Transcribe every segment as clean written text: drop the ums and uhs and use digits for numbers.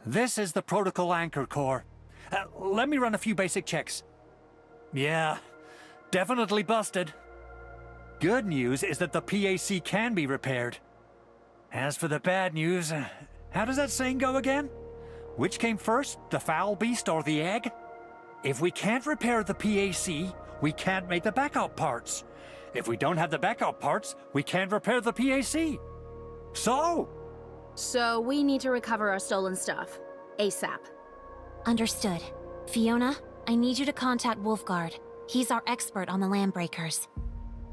This is the Protocol Anchor Core. Let me run a few basic checks. Yeah, definitely busted. Good news is that the PAC can be repaired. As for the bad news, how does that saying go again? Which came first, the foul beast or the egg? If we can't repair the PAC, we can't make the backup parts. If we don't have the backup parts, we can't repair the PAC. So we need to recover our stolen stuff. ASAP. Understood. Fiona, I need you to contact Wolfguard. He's our expert on the Landbreakers.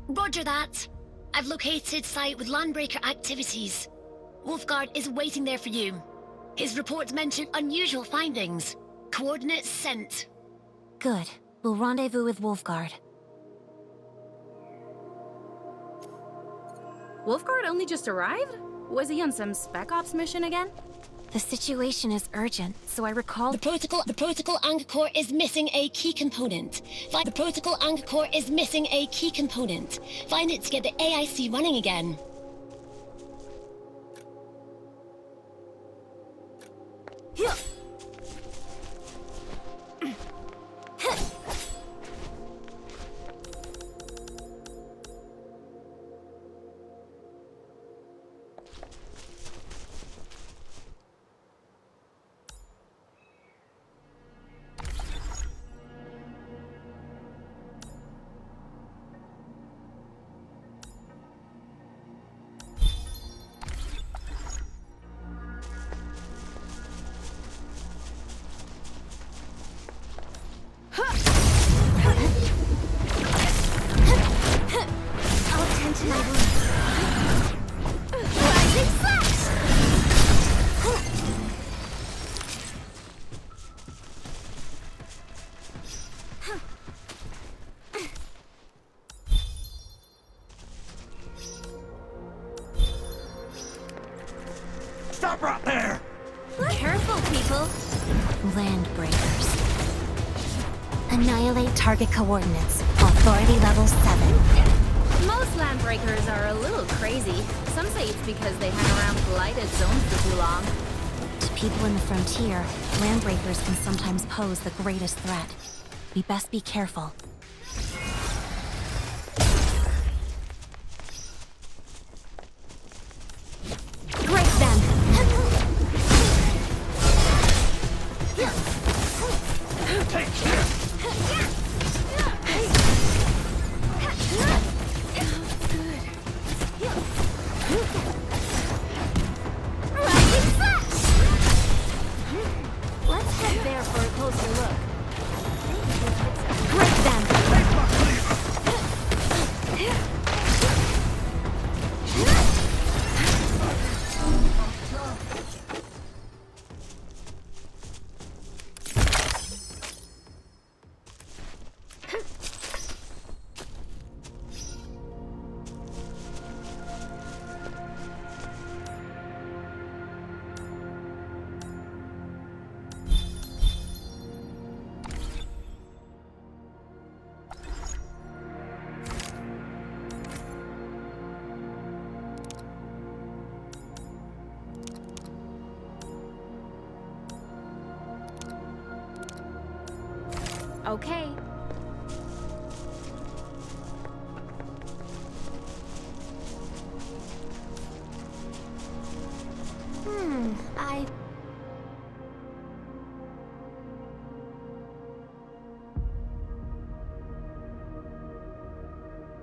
Roger that. I've located site with Landbreaker activities. Wolfguard is waiting there for you. His reports mention unusual findings. Coordinates sent. Good. We'll rendezvous with Wolfguard. Wolfguard only just arrived? Was he on some Spec Ops mission again? The situation is urgent, so I recall— The protocol Anchor Core is missing a key component. Find it to get the AIC running again. Stop right there! Careful, people! Landbreakers. Annihilate target coordinates. Authority level 7. Most Landbreakers are a little crazy. Some say it's because they hang around blighted zones for too long. To people in the frontier, Landbreakers can sometimes pose the greatest threat. We best be careful. Break them! Take care! Let's head there for a closer look. Break them! Okay.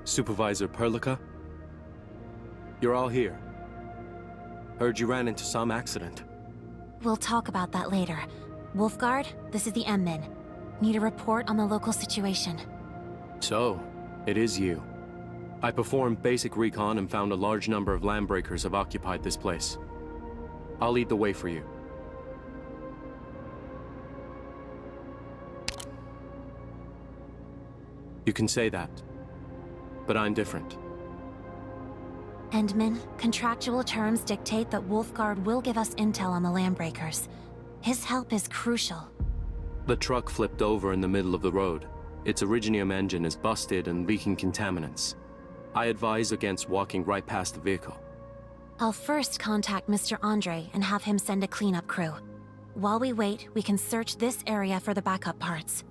Supervisor Perlica? You're all here. Heard you ran into some accident. We'll talk about that later. Wolfguard, this is the M-Min. Need a report on the local situation. So, it is you. I performed basic recon and found a large number of Landbreakers have occupied this place. I'll lead the way for you. You can say that, but I'm different. Endman, contractual terms dictate that Wolfguard will give us intel on the Landbreakers. His help is crucial. The truck flipped over in the middle of the road. Its Originium engine is busted and leaking contaminants. I advise against walking right past the vehicle. I'll first contact Mr. Andre and have him send a cleanup crew. While we wait, we can search this area for the backup parts.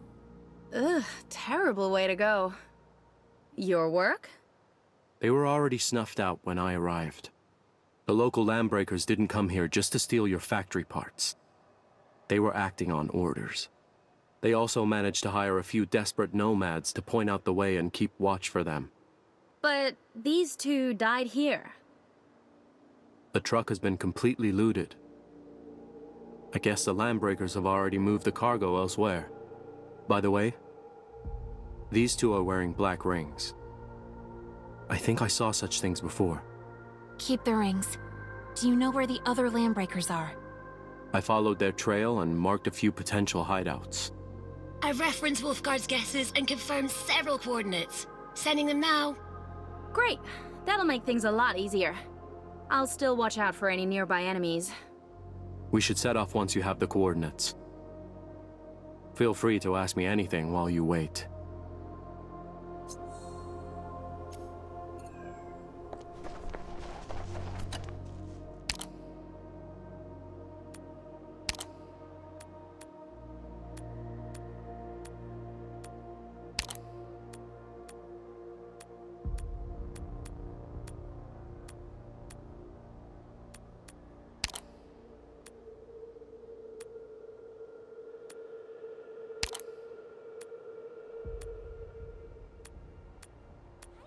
Ugh, terrible way to go. Your work? They were already snuffed out when I arrived. The local landbreakers didn't come here just to steal your factory parts. They were acting on orders. They also managed to hire a few desperate nomads to point out the way and keep watch for them. But these two died here. The truck has been completely looted. I guess the landbreakers have already moved the cargo elsewhere. By the way, these two are wearing black rings. I think I saw such things before. Keep the rings. Do you know where the other landbreakers are? I followed their trail and marked a few potential hideouts. I've referenced Wolfguard's guesses and confirmed several coordinates. Sending them now. Great. That'll make things a lot easier. I'll still watch out for any nearby enemies. We should set off once you have the coordinates. Feel free to ask me anything while you wait.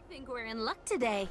I think we're in luck today.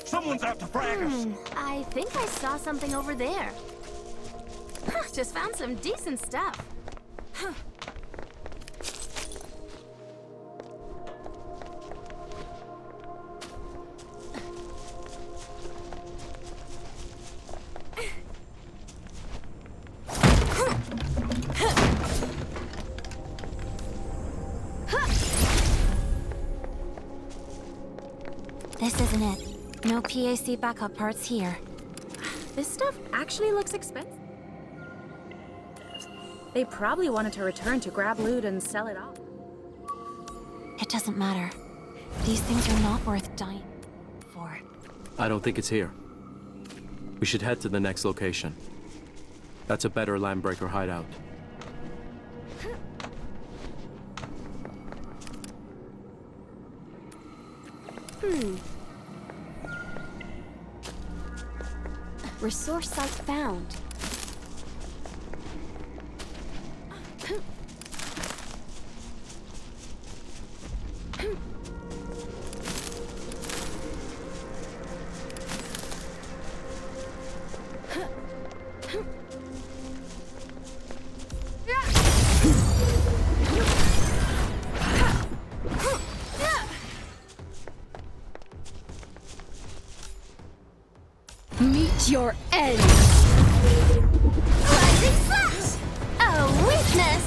Someone's out to frag us! I think I saw something over there. Just found some decent stuff. This isn't it. No PAC backup parts here. This stuff actually looks expensive. They probably wanted to return to grab loot and sell it off. It doesn't matter. These things are not worth dying for. I don't think it's here. We should head to the next location. That's a better landbreaker hideout. Resource site found. Meet your end! Rising Slash! A weakness!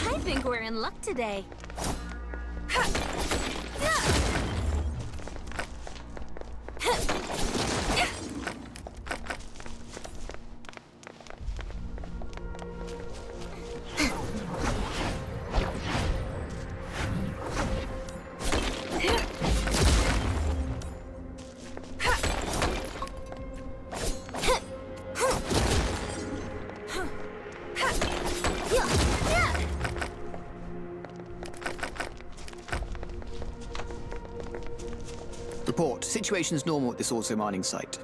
I think we're in luck today. Situation's normal at this auto mining site.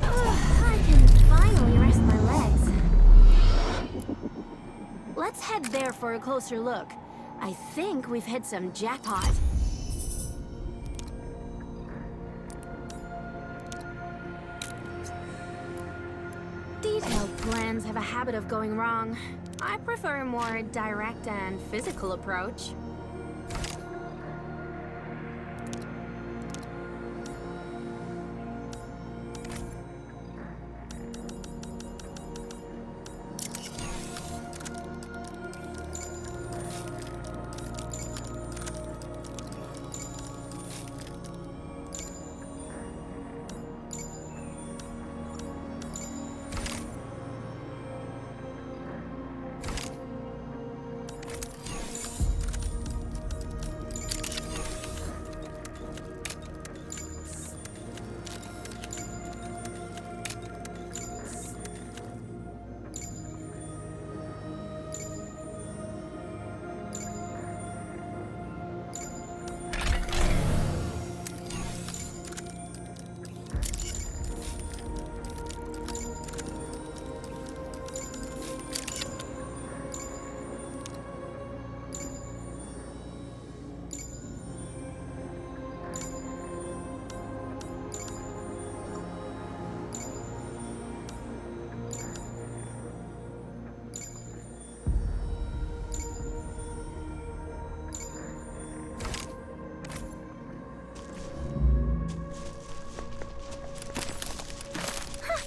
I can finally rest my legs. Let's head there for a closer look. I think we've hit some jackpot. Detailed plans have a habit of going wrong. I prefer a more direct and physical approach.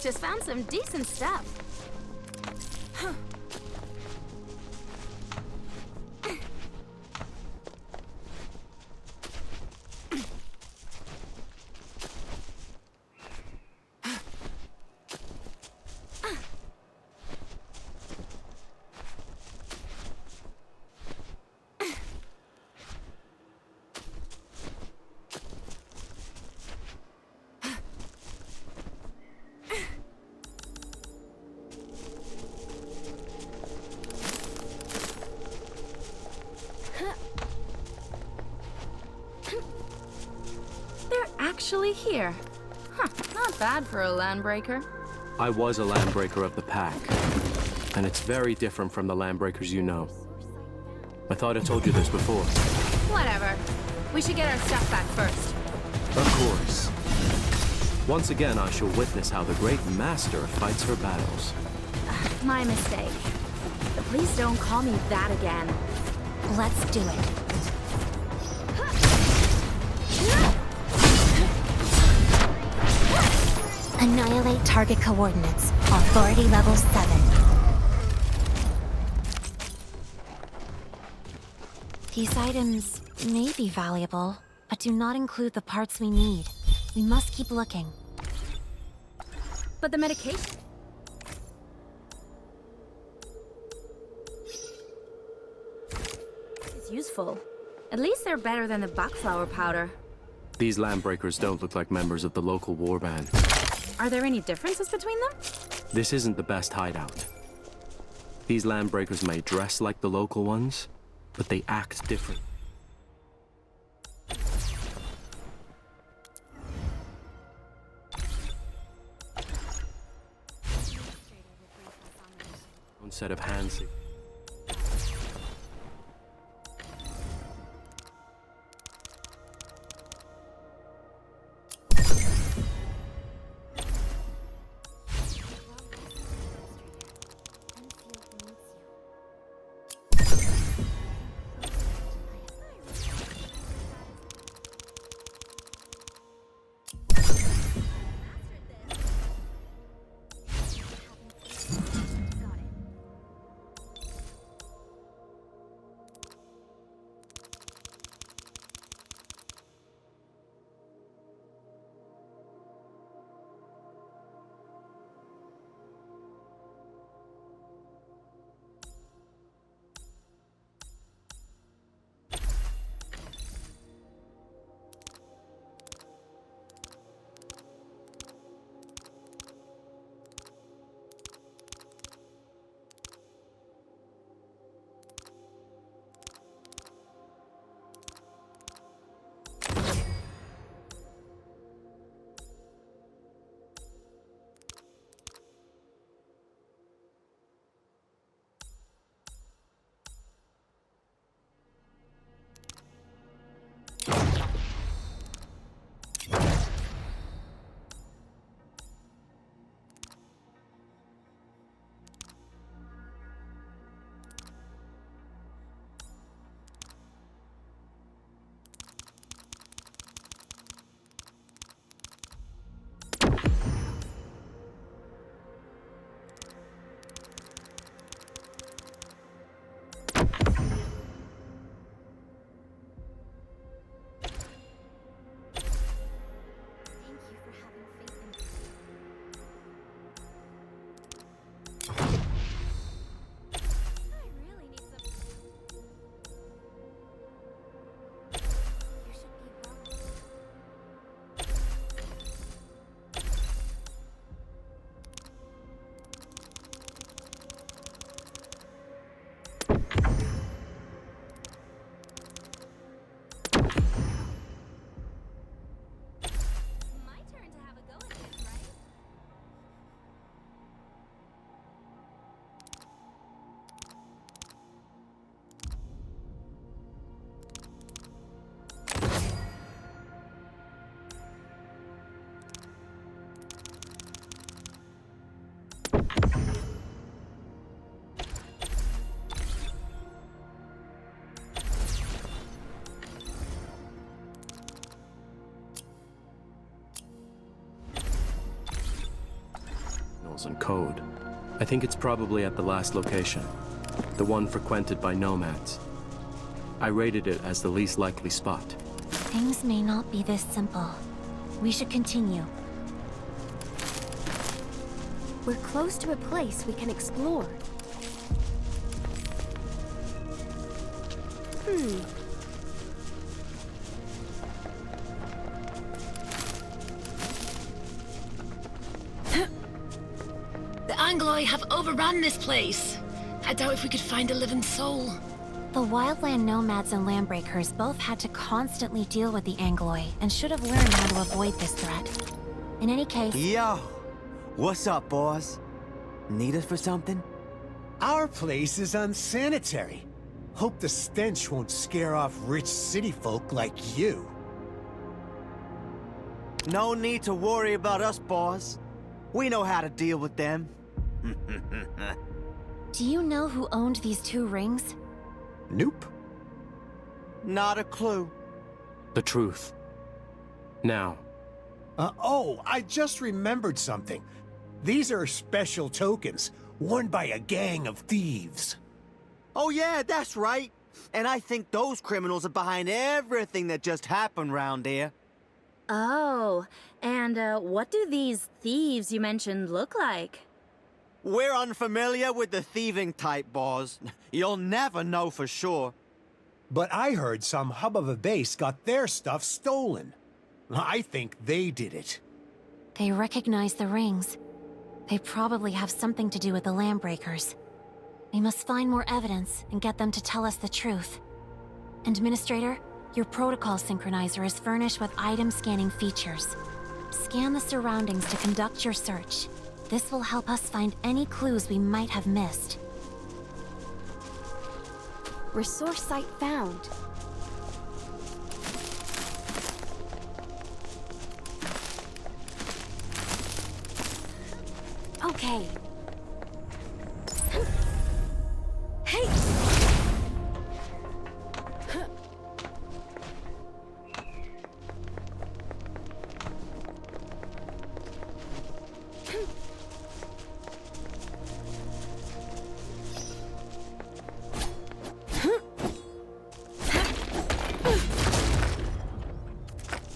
Just found some decent stuff. Actually here. Huh, not bad for a landbreaker. I was a landbreaker of the pack, and it's very different from the landbreakers you know. I thought I told you this before. Whatever. We should get our stuff back first. Of course. Once again, I shall witness how the great master fights her battles. My mistake. But please don't call me that again. Let's do it. Annihilate target coordinates. Authority level 7. These items may be valuable, but do not include the parts we need. We must keep looking. But the medication... is useful. At least they're better than the buckflower powder. These landbreakers don't look like members of the local warband. Are there any differences between them? This isn't the best hideout. These landbreakers may dress like the local ones, but they act different. One set of hands. files and code. I think it's probably at the last location, the one frequented by nomads. I rated it as the least likely spot. Things may not be this simple. We should continue. We're close to a place we can explore. The Angloi have overrun this place. I doubt if we could find a living soul. The wildland nomads and landbreakers both had to constantly deal with the Angloi and should have learned how to avoid this threat. In any case... Yo! What's up, boss? Need us for something? Our place is unsanitary. Hope the stench won't scare off rich city folk like you. No need to worry about us, boss. We know how to deal with them. Do you know who owned these 2 rings? Nope. Not a clue. The truth. Now. Oh, I just remembered something. These are special tokens, worn by a gang of thieves. Oh yeah, that's right. And I think those criminals are behind everything that just happened round here. Oh, and what do these thieves you mentioned look like? We're unfamiliar with the thieving type, boss. You'll never know for sure. But I heard some hub of a base got their stuff stolen. I think they did it. They recognize the rings. They probably have something to do with the Landbreakers. We must find more evidence and get them to tell us the truth. Administrator, your protocol synchronizer is furnished with item scanning features. Scan the surroundings to conduct your search. This will help us find any clues we might have missed. Resource site found. Okay. Hey!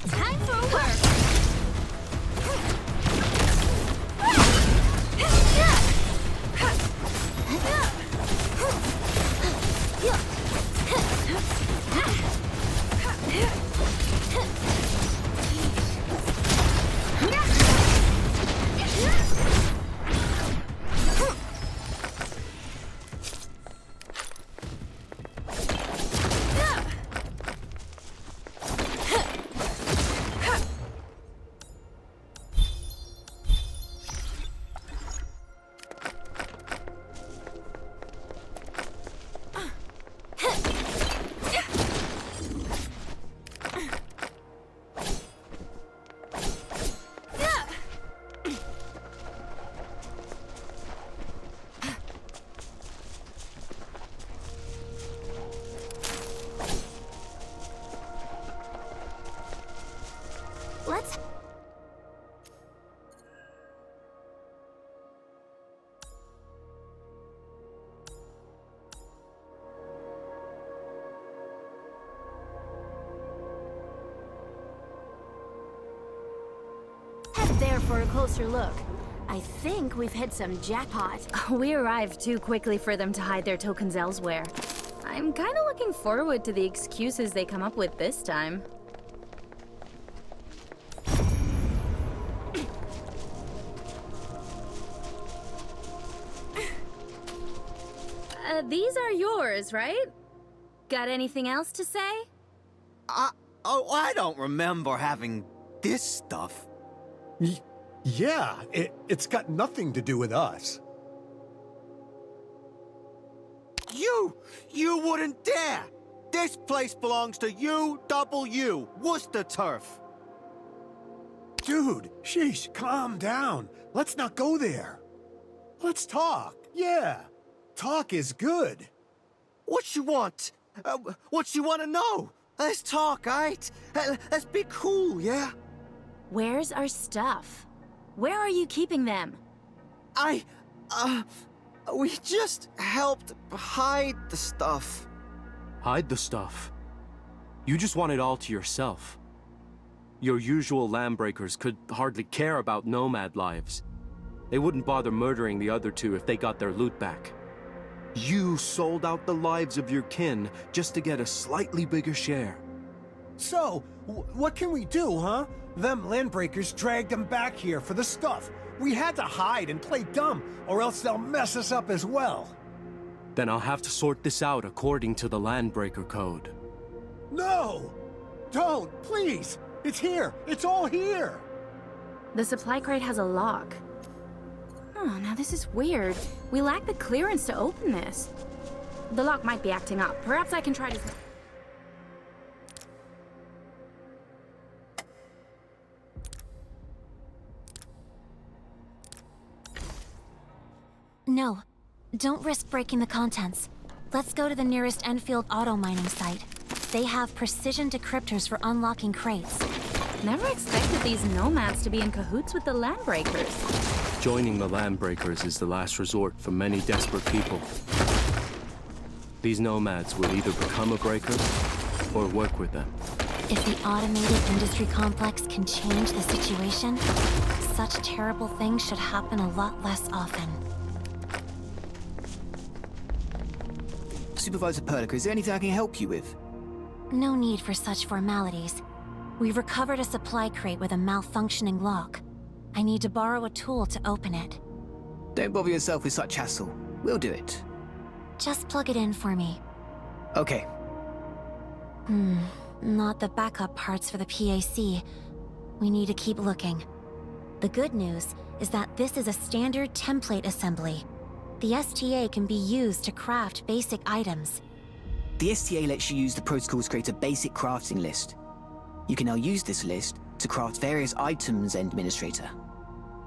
Time for work! Let's... head there for a closer look. I think we've hit some jackpot. We arrived too quickly for them to hide their tokens elsewhere. I'm kind of looking forward to the excuses they come up with this time. These are yours, right? Got anything else to say? I don't remember having this stuff. Yeah, it's got nothing to do with us. You wouldn't dare! This place belongs to UW, Worcester Turf. Dude, sheesh, calm down. Let's not go there. Let's talk, yeah. Talk is good. What you want? What you want to know? Let's talk, alright? Let's be cool, yeah? Where's our stuff? Where are you keeping them? We just helped hide the stuff. Hide the stuff. You just want it all to yourself. Your usual Landbreakers could hardly care about nomad lives. They wouldn't bother murdering the other two if they got their loot back. You sold out the lives of your kin just to get a slightly bigger share. So, what can we do, huh? Them Landbreakers dragged them back here for the stuff. We had to hide and play dumb, or else they'll mess us up as well. Then I'll have to sort this out according to the Landbreaker code. No! Don't, please! It's here! It's all here! The supply crate has a lock. Oh, now this is weird. We lack the clearance to open this. The lock might be acting up. Perhaps I can try to... No, don't risk breaking the contents. Let's go to the nearest Enfield auto mining site. They have precision decryptors for unlocking crates. Never expected these nomads to be in cahoots with the Landbreakers. Joining the Landbreakers is the last resort for many desperate people. These nomads will either become a breaker or work with them. If the automated industry complex can change the situation, such terrible things should happen a lot less often. Supervisor Perlica, is there anything I can help you with? No need for such formalities. We've recovered a supply crate with a malfunctioning lock. I need to borrow a tool to open it. Don't bother yourself with such hassle. We'll do it. Just plug it in for me. Okay. Not the backup parts for the PAC. We need to keep looking. The good news is that this is a standard template assembly. The STA can be used to craft basic items. The STA lets you use the protocols to create a basic crafting list. You can now use this list to craft various items, Administrator.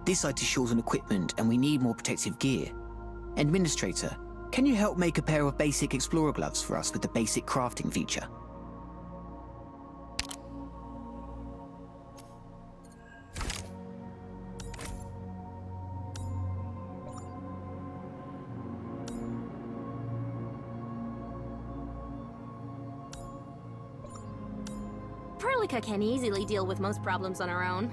This site is short on equipment and we need more protective gear. Administrator, can you help make a pair of basic Explorer gloves for us with the basic crafting feature? Perlica can easily deal with most problems on her own.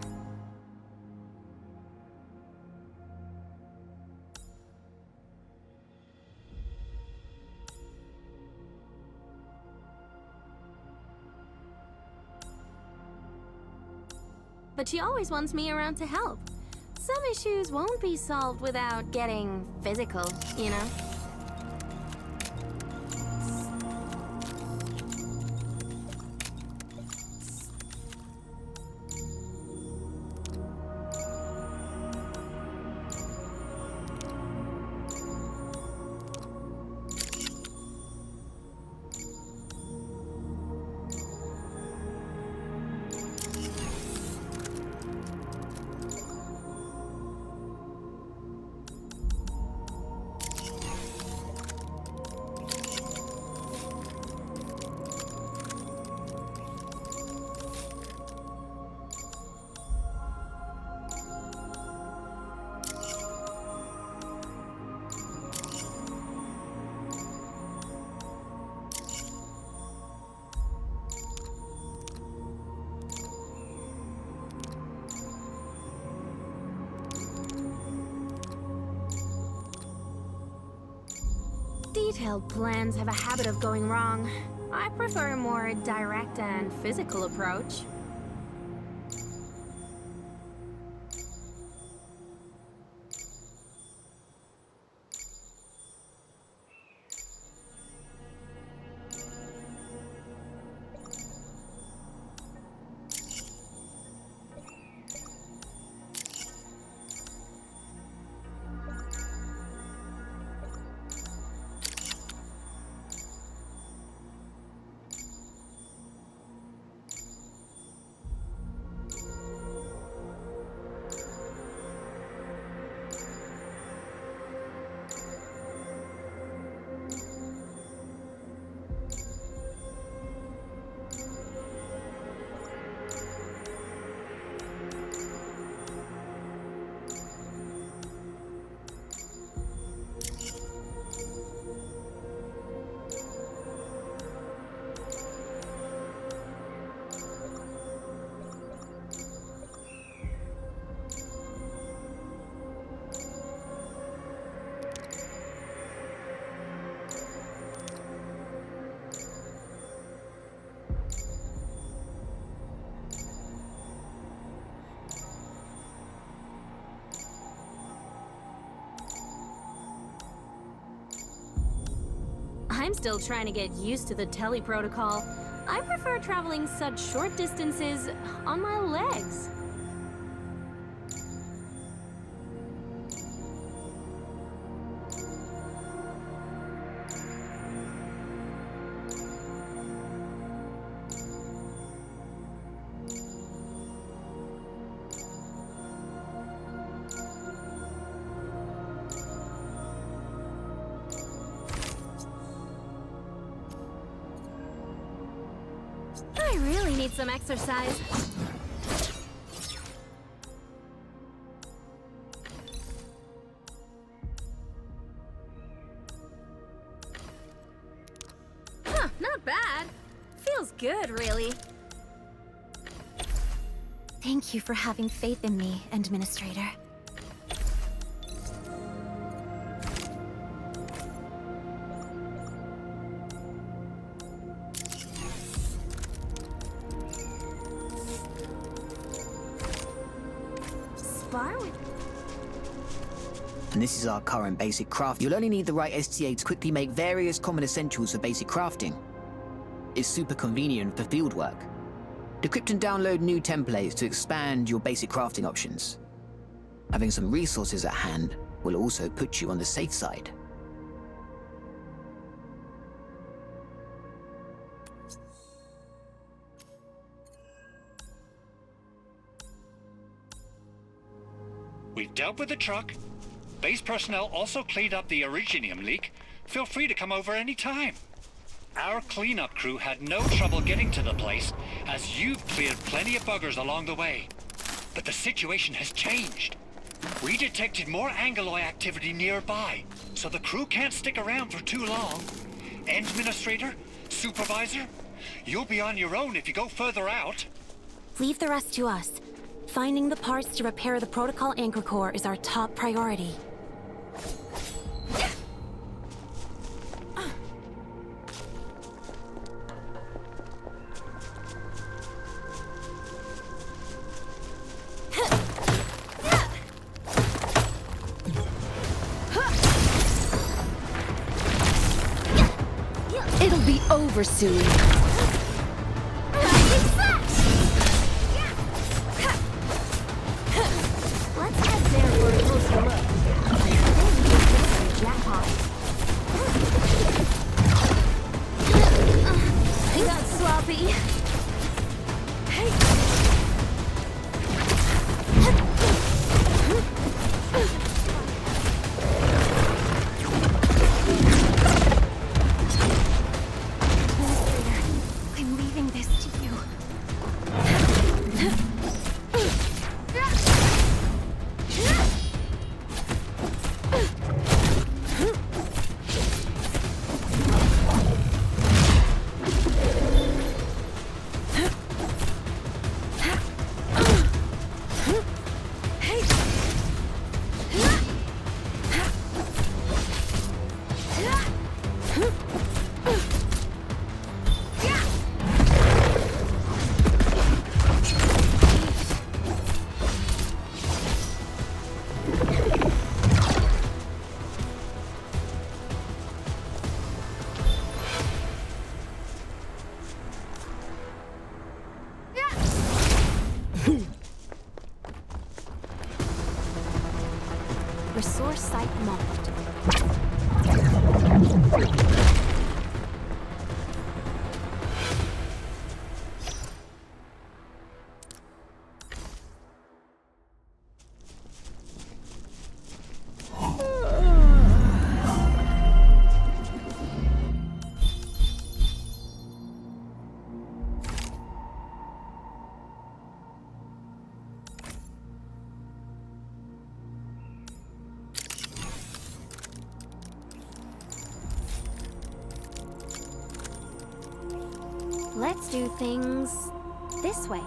But she always wants me around to help. Some issues won't be solved without getting physical, you know? Detailed plans have a habit of going wrong. I prefer a more direct and physical approach. I'm still trying to get used to the tele protocol. I prefer traveling such short distances on my legs. I really need some exercise. Huh, not bad. Feels good, really. Thank you for having faith in me, Administrator. Spar with And this is our current basic craft. You'll only need the right STA to quickly make various common essentials for basic crafting. It's super convenient for field work. Decrypt and download new templates to expand your basic crafting options. Having some resources at hand will also put you on the safe side. We've dealt with the truck. Base personnel also cleaned up the Originium leak. Feel free to come over any time. Our cleanup crew had no trouble getting to the place, as you've cleared plenty of buggers along the way. But the situation has changed. We detected more Angeloy activity nearby, so the crew can't stick around for too long. Administrator, Supervisor, you'll be on your own if you go further out. Leave the rest to us. Finding the parts to repair the Protocol Anchor Core is our top priority. It'll be over soon. Let's head there for a closer look. Then we can get some jackpot. I got sloppy. I'm leaving this to you. Resource site marked. Let's do things this way.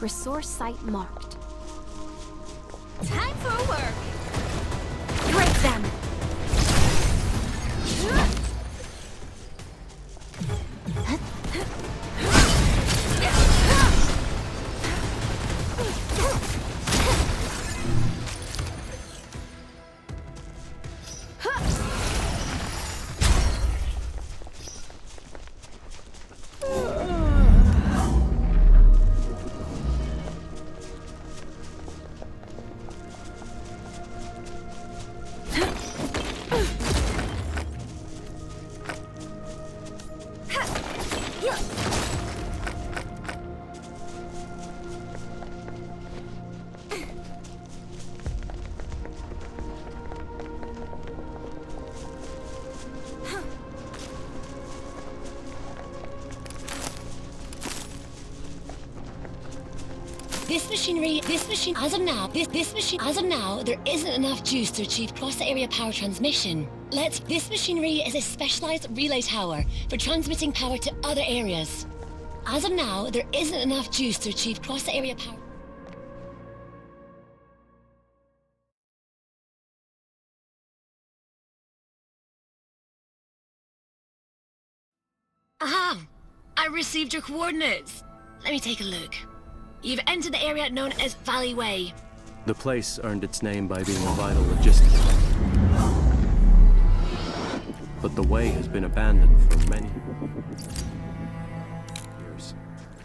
Resource site marked. Time for work! Break them! As of now, there isn't enough juice to achieve cross-area power transmission. This machinery is a specialized relay tower for transmitting power to other areas. As of now, there isn't enough juice to achieve cross-area power. Aha! I received your coordinates. Let me take a look. You've entered the area known as Valley Way. The place earned its name by being a vital logistics hub. But the way has been abandoned for many years.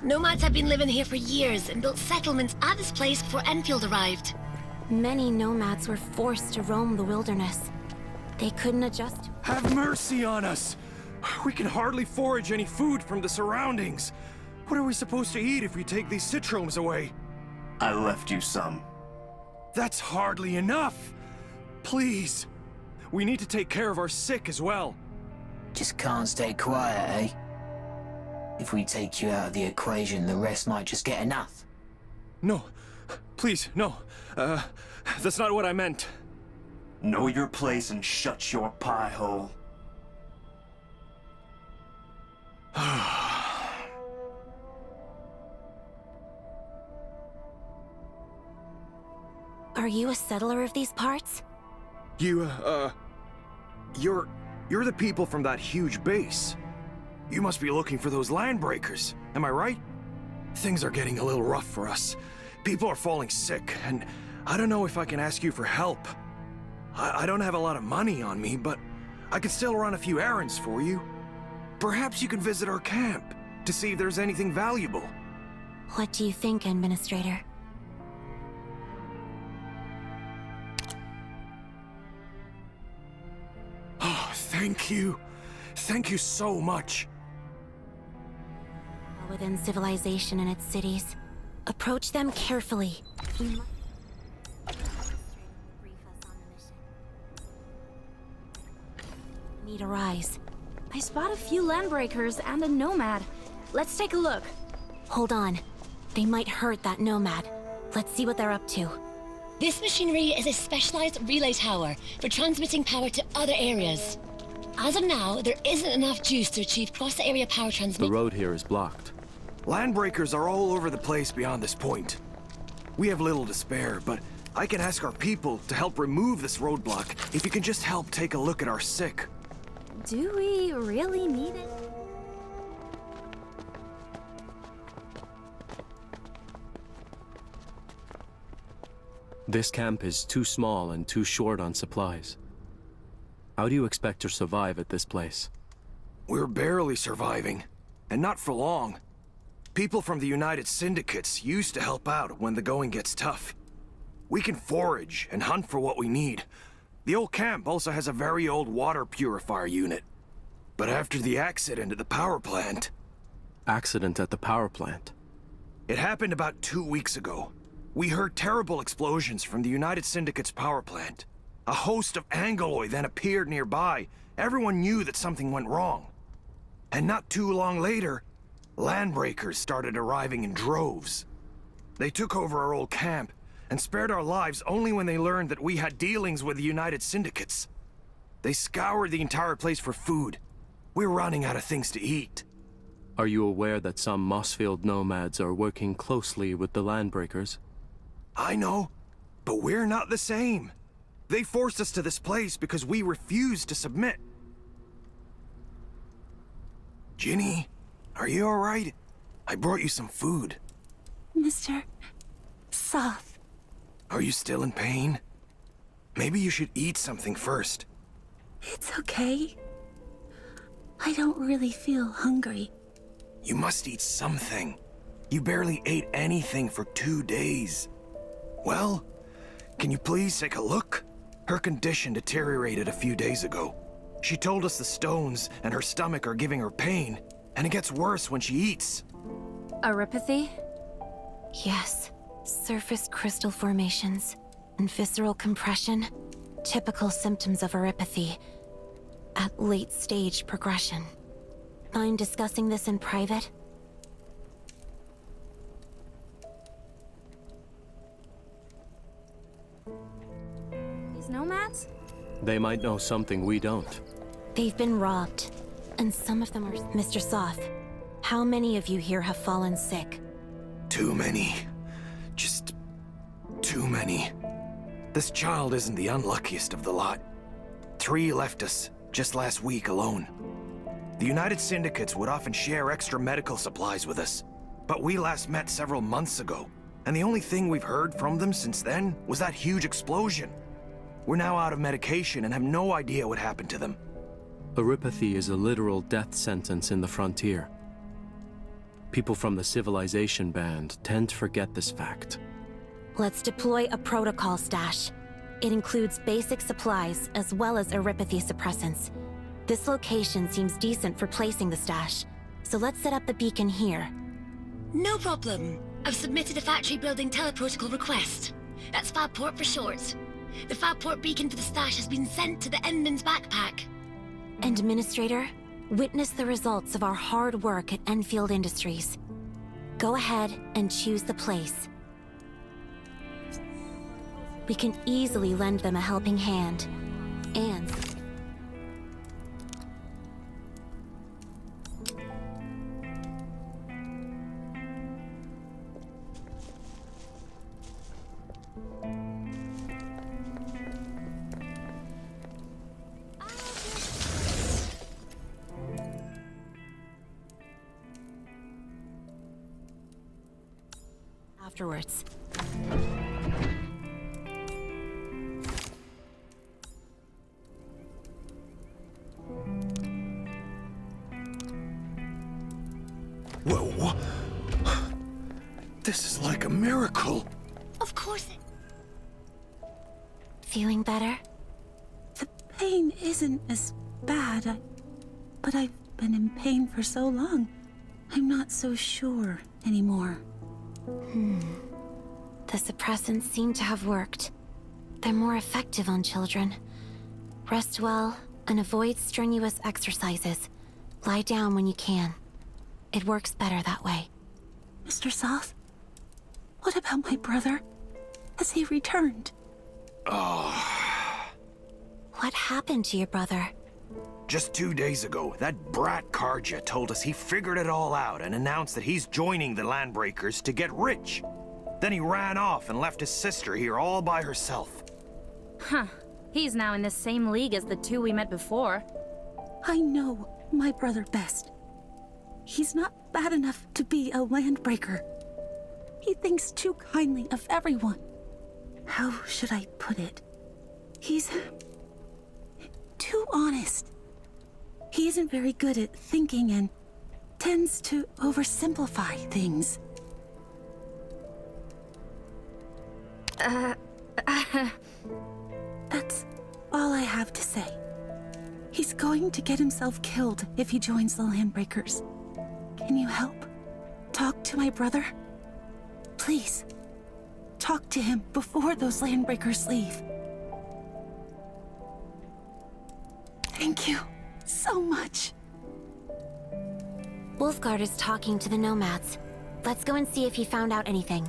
Nomads have been living here for years and built settlements at this place before Enfield arrived. Many nomads were forced to roam the wilderness. They couldn't adjust. Have mercy on us! We can hardly forage any food from the surroundings. What are we supposed to eat if we take these citromes away? I left you some. That's hardly enough! Please! We need to take care of our sick as well. Just can't stay quiet, eh? If we take you out of the equation, the rest might just get enough. No. Please, no. That's not what I meant. Know your place and shut your pie hole. Are you a settler of these parts? You're the people from that huge base. You must be looking for those landbreakers, am I right? Things are getting a little rough for us. People are falling sick, and I don't know if I can ask you for help. I don't have a lot of money on me, but I can still run a few errands for you. Perhaps you can visit our camp to see if there's anything valuable. What do you think, Administrator? Oh, thank you. Thank you so much. Within civilization and its cities, approach them carefully. Need a rise. I spot a few landbreakers and a nomad. Let's take a look. Hold on. They might hurt that nomad. Let's see what they're up to. This machinery is a specialized relay tower for transmitting power to other areas. As of now, there isn't enough juice to achieve cross-area power transmission. The road here is blocked. Landbreakers are all over the place beyond this point. We have little to spare, but I can ask our people to help remove this roadblock if you can just help take a look at our sick. Do we really need it? This camp is too small and too short on supplies. How do you expect to survive at this place? We're barely surviving, and not for long. People from the United Syndicates used to help out when the going gets tough. We can forage and hunt for what we need. The old camp also has a very old water purifier unit. But after the accident at the power plant... Accident at the power plant? It happened about 2 weeks ago. We heard terrible explosions from the United Syndicate's power plant. A host of Angoloi then appeared nearby. Everyone knew that something went wrong. And not too long later, landbreakers started arriving in droves. They took over our old camp and spared our lives only when they learned that we had dealings with the United Syndicates. They scoured the entire place for food. We're running out of things to eat. Are you aware that some Mossfield nomads are working closely with the Landbreakers? I know, but we're not the same. They forced us to this place because we refused to submit. Ginny, are you alright? I brought you some food. Mr. Soth. Are you still in pain? Maybe you should eat something first. It's okay. I don't really feel hungry. You must eat something. You barely ate anything for 2 days. Well, can you please take a look? Her condition deteriorated a few days ago. She told us the stones and her stomach are giving her pain, and it gets worse when she eats. Arypathy? Yes. Surface crystal formations and visceral compression. Typical symptoms of arypathy. At late stage progression. Mind discussing this in private? These nomads? They might know something we don't. They've been robbed, and some of them are... Mr. Soth, how many of you here have fallen sick? Too many. Just... too many. This child isn't the unluckiest of the lot. 3 left us, just last week alone. The United Syndicates would often share extra medical supplies with us, but we last met several months ago, and the only thing we've heard from them since then was that huge explosion. We're now out of medication and have no idea what happened to them. Arypathy is a literal death sentence in the frontier. People from the Civilization Band tend to forget this fact. Let's deploy a protocol stash. It includes basic supplies as well as arypathy suppressants. This location seems decent for placing the stash, so let's set up the beacon here. No problem. I've submitted a factory building teleprotocol request. That's Fabport for short. The Fabport beacon for the stash has been sent to the Endman's backpack. Administrator, witness the results of our hard work at Enfield Industries. Go ahead and choose the place. We can easily lend them a helping hand. And... afterwards. Whoa. This is like a miracle. Of course Feeling better? The pain isn't as bad, but I've been in pain for so long. I'm not so sure anymore. The suppressants seem to have worked. They're more effective on children. Rest well and avoid strenuous exercises. Lie down when you can. It works better that way. Mr. Soth, what about my brother? Has he returned? What happened to your brother? Just 2 days ago, that brat Karja told us he figured it all out and announced that he's joining the Landbreakers to get rich. Then he ran off and left his sister here all by herself. Huh. He's now in the same league as the 2 we met before. I know my brother best. He's not bad enough to be a Landbreaker. He thinks too kindly of everyone. How should I put it? He's too honest. He isn't very good at thinking and tends to oversimplify things. That's all I have to say. He's going to get himself killed if he joins the Landbreakers. Can you help? Talk to my brother? Please. Talk to him before those Landbreakers leave. Thank you so much. Wolfguard is talking to the nomads. Let's go and see if he found out anything.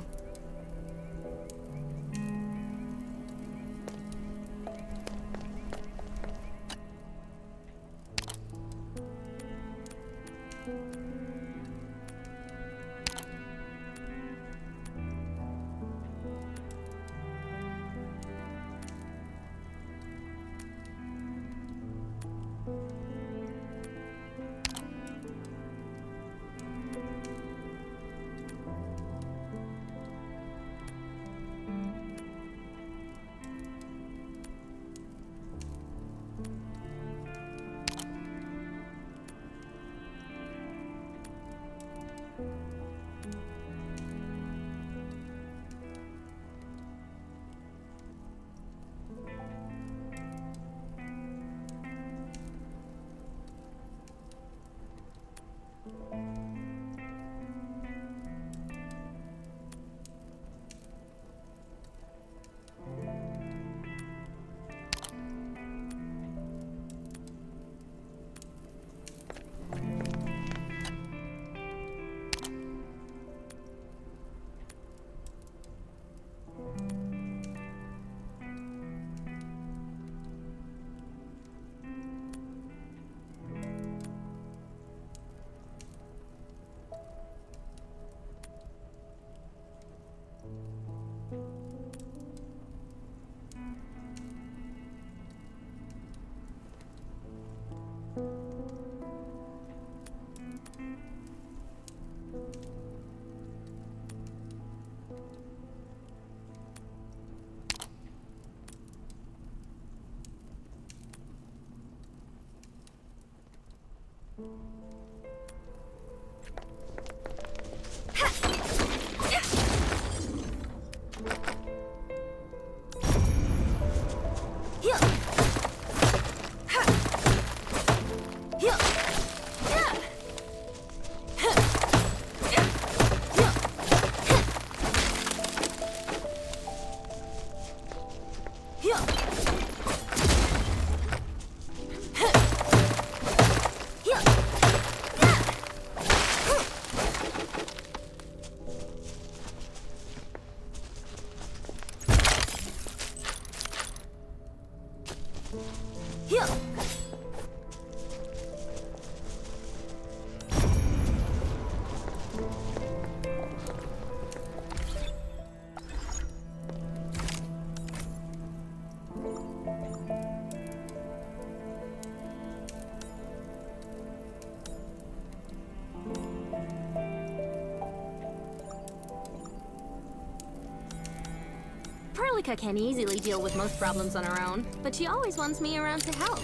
Perlica can easily deal with most problems on her own, but she always wants me around to help.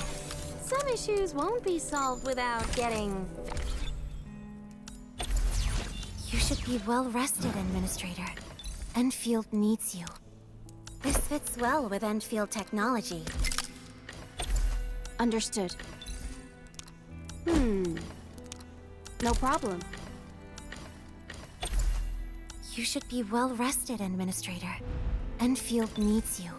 Some issues won't be solved without getting... You should be well rested, Administrator. Enfield needs you. This fits well with Enfield technology. Understood. No problem. You should be well rested, Administrator. Enfield needs you.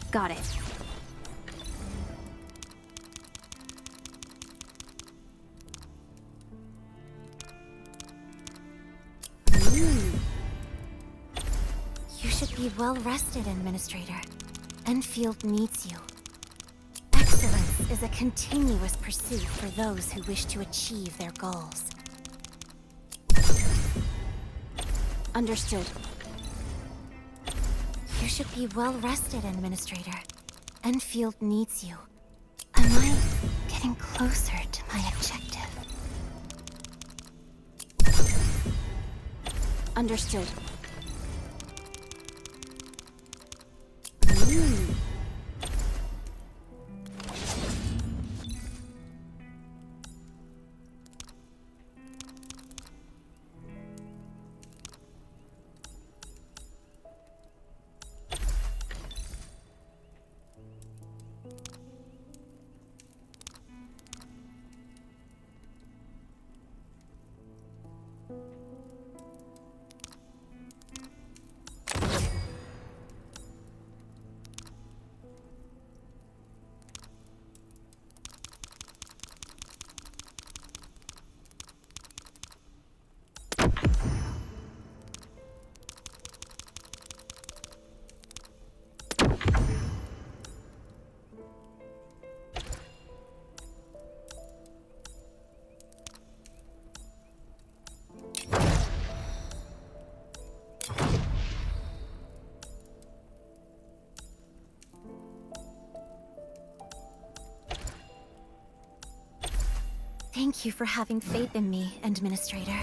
Got it. You should be well rested, Administrator. Enfield needs you. Excellence is a continuous pursuit for those who wish to achieve their goals. Understood. You should be well rested, Administrator. Enfield needs you. Am I getting closer to my objective? Understood. Thank you for having faith in me, Administrator.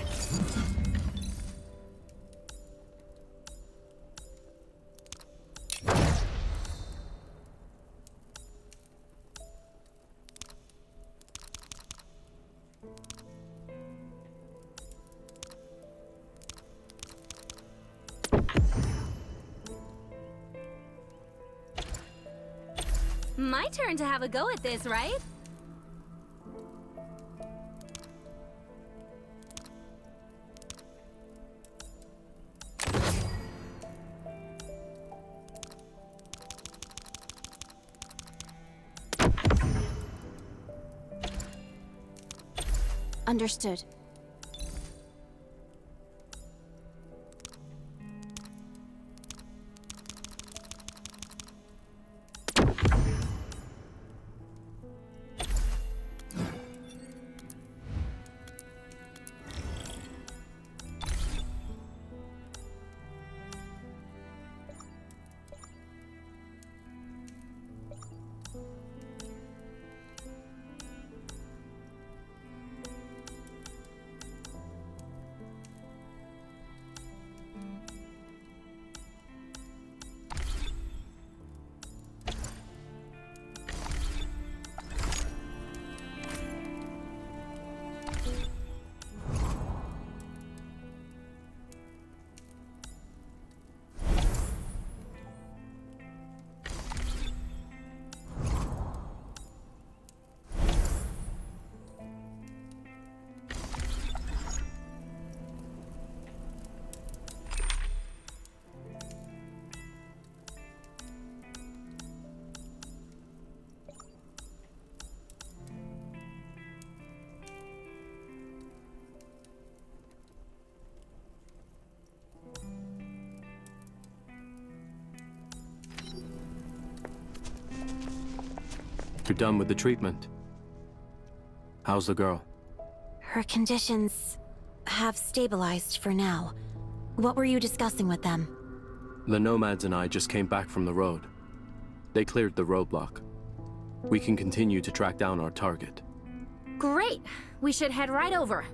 My turn to have a go at this, right? Understood. you're done with the treatment. How's the girl? Her conditions have stabilized for now. What were you discussing with them? The nomads and I just came back from the road. They cleared the roadblock. We can continue to track down our target. Great! We should head right over.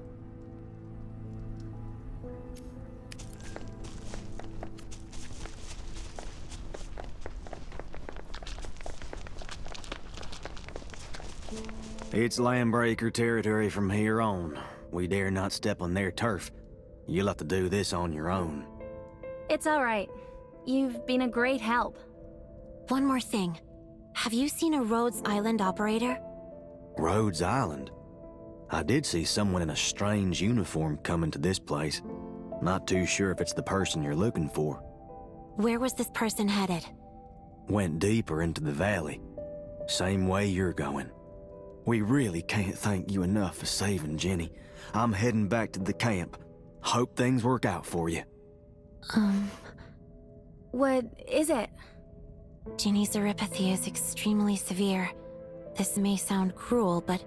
It's Landbreaker territory from here on. We dare not step on their turf. You'll have to do this on your own. It's all right. You've been a great help. One more thing. Have you seen a Rhodes Island operator? Rhodes Island? I did see someone in a strange uniform coming to this place. Not too sure if it's the person you're looking for. Where was this person headed? Went deeper into the valley. Same way you're going. We really can't thank you enough for saving Jenny. I'm heading back to the camp. Hope things work out for you. What is it? Jenny's neuropathy is extremely severe. This may sound cruel, but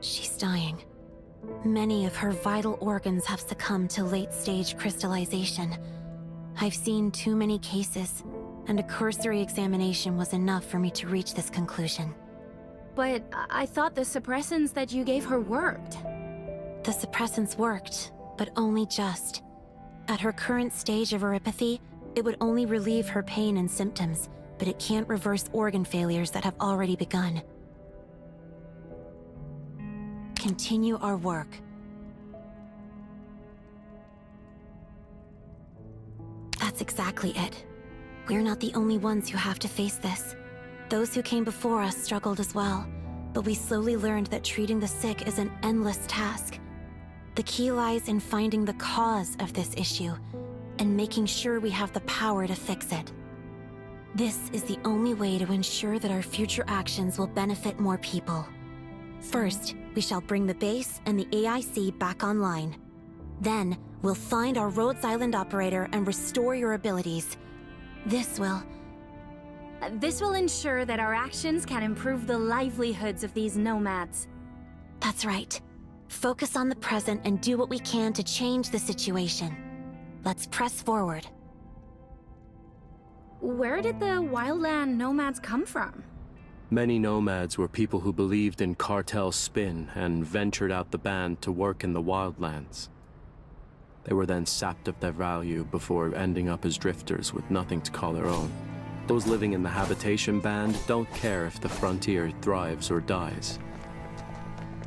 she's dying. Many of her vital organs have succumbed to late-stage crystallization. I've seen too many cases, and a cursory examination was enough for me to reach this conclusion. But I thought the suppressants that you gave her worked. The suppressants worked, but only just. At her current stage of neuropathy, it would only relieve her pain and symptoms, but it can't reverse organ failures that have already begun. Continue our work. That's exactly it. We're not the only ones who have to face this. Those who came before us struggled as well, but we slowly learned that treating the sick is an endless task. The key lies in finding the cause of this issue and making sure we have the power to fix it. This is the only way to ensure that our future actions will benefit more people. First, we shall bring the base and the AIC back online. Then, we'll find our Rhodes Island operator and restore your abilities. This will ensure that our actions can improve the livelihoods of these nomads. That's right. Focus on the present and do what we can to change the situation. Let's press forward. Where did the wildland nomads come from? Many nomads were people who believed in cartel spin and ventured out the band to work in the wildlands. They were then sapped of their value before ending up as drifters with nothing to call their own. Those living in the habitation band don't care if the frontier thrives or dies.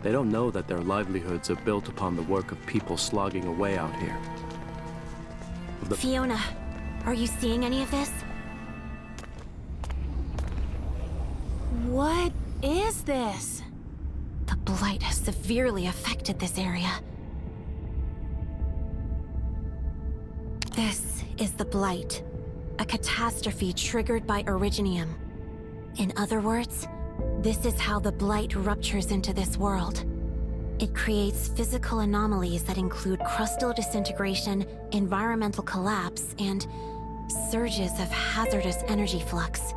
They don't know that their livelihoods are built upon the work of people slogging away out here. Fiona, are you seeing any of this? What is this? The blight has severely affected this area. This is the blight, a catastrophe triggered by Originium. In other words, this is how the blight ruptures into this world. It creates physical anomalies that include crustal disintegration, environmental collapse, and surges of hazardous energy flux.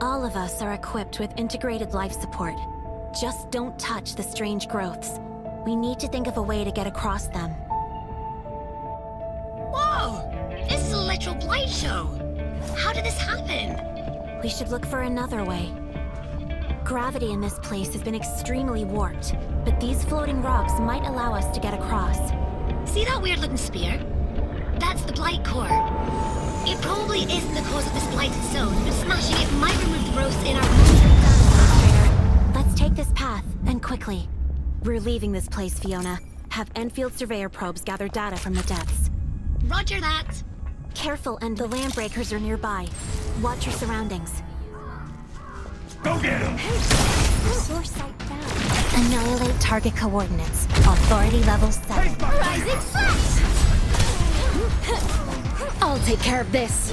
All of us are equipped with integrated life support. Just don't touch the strange growths. We need to think of a way to get across them. Whoa! This is a literal blight show! How did this happen? We should look for another way. Gravity in this place has been extremely warped, but these floating rocks might allow us to get across. See that weird-looking spear? That's the blight core. It probably isn't the cause of this blighted zone, but smashing it might remove the growths in our Administrator, let's take this path, and quickly. We're leaving this place, Fiona. Have Enfield surveyor probes gather data from the depths. Roger that. Careful, and the landbreakers are nearby. Watch your surroundings. Go get him! Source site found. Annihilate target coordinates. Authority level 7. Rising flash! I'll take care of this.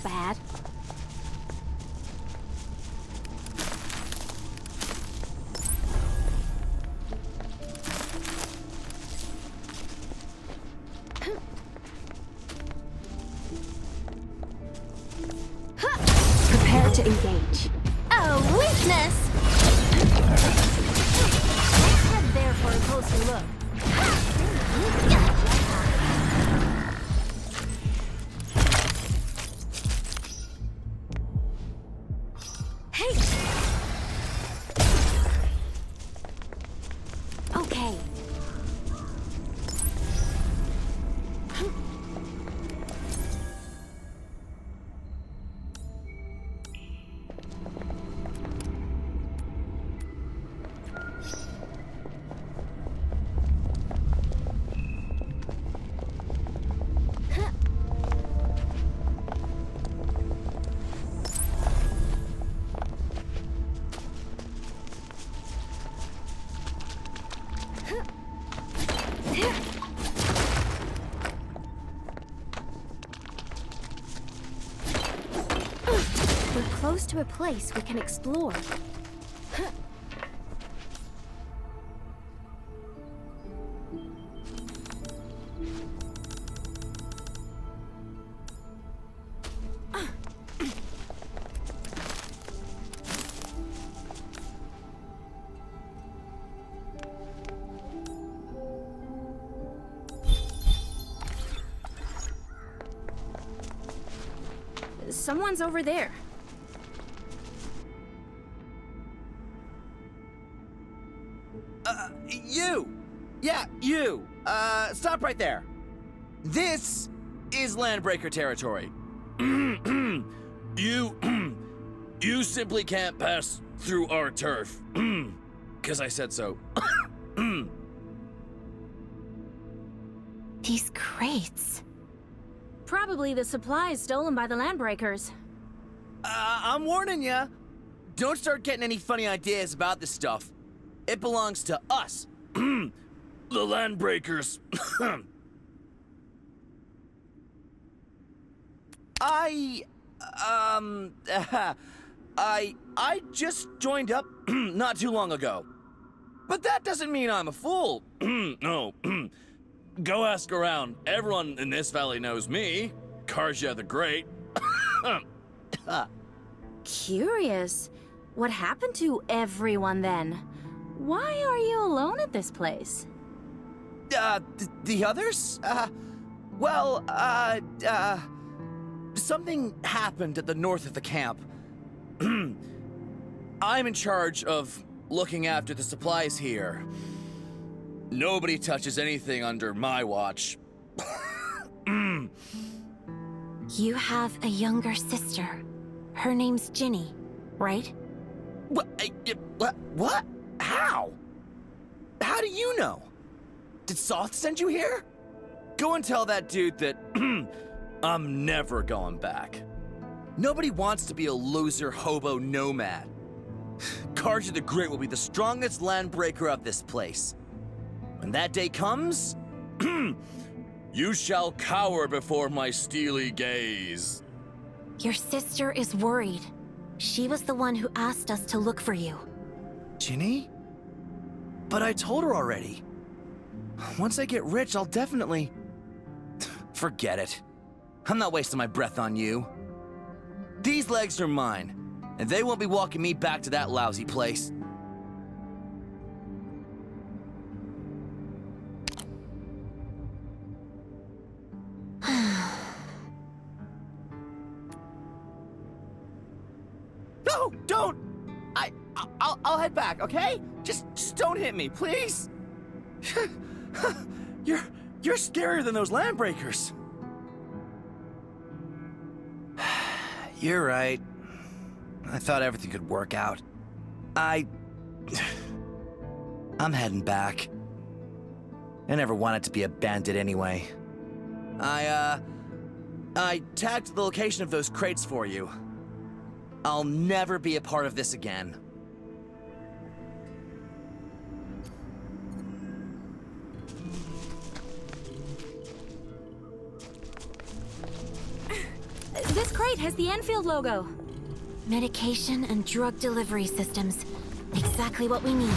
bad. Prepare to engage. A weakness! Head there for a closer look. Hey! Okay. We're close to a place we can explore. Someone's over there. You! Yeah, you! Stop right there. This is Landbreaker territory. You simply can't pass through our turf. 'Cause I said so. These crates. Probably the supplies stolen by the Landbreakers. I'm warning ya. Don't start getting any funny ideas about this stuff. It belongs to us. The Landbreakers. I just joined up not too long ago. But that doesn't mean I'm a fool. No. Go ask around. Everyone in this valley knows me. Karja the Great. Curious. What happened to everyone then? Why are you alone at this place? The others? Something happened at the north of the camp. I'm in charge of looking after the supplies here. Nobody touches anything under my watch. You have a younger sister. Her name's Ginny, right? What? How? How do you know? Did Soth send you here? Go and tell that dude that I'm never going back. Nobody wants to be a loser hobo nomad. Karja the Great will be the strongest landbreaker of this place. When that day comes, you shall cower before my steely gaze. Your sister is worried. She was the one who asked us to look for you. Ginny? But I told her already. Once I get rich, I'll definitely... Forget it. I'm not wasting my breath on you. These legs are mine, and they won't be walking me back to that lousy place. No, don't! I'll head back, okay? Just don't hit me, please. You're scarier than those landbreakers. You're right. I thought everything could work out. I'm heading back. I never wanted to be a bandit anyway. I tagged the location of those crates for you. I'll never be a part of this again. This crate crate has the Enfield logo. Medication and drug delivery systems. Exactly what we need.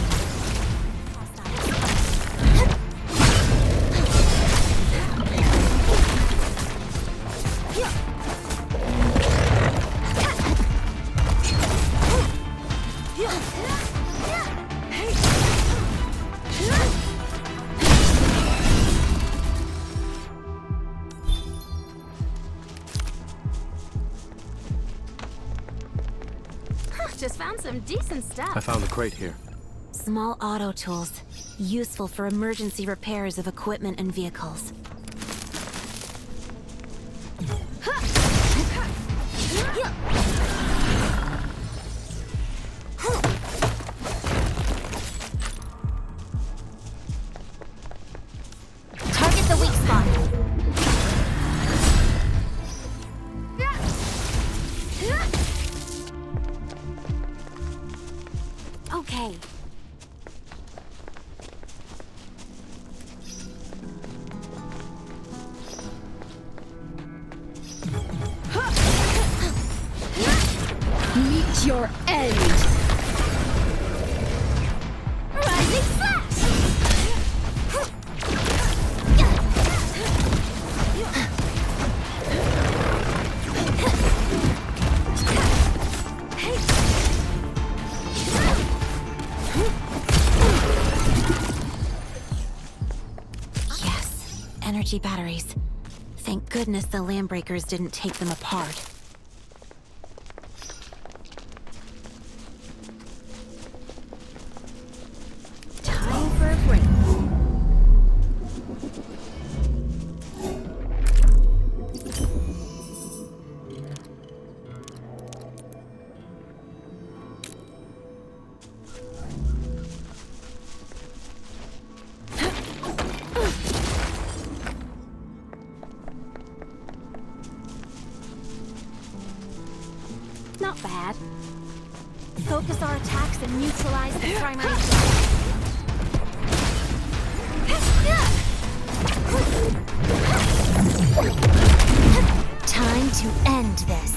Just found some decent stuff. I found a crate here. Small auto tools. Useful for emergency repairs of equipment and vehicles. Target the weak spot. Okay. Meet your end. Rising flash! Yes. Energy batteries. Thank goodness the Landbreakers didn't take them apart. Time for a break. Not bad. Focus our attacks and neutralize the primary threat. Time to end this.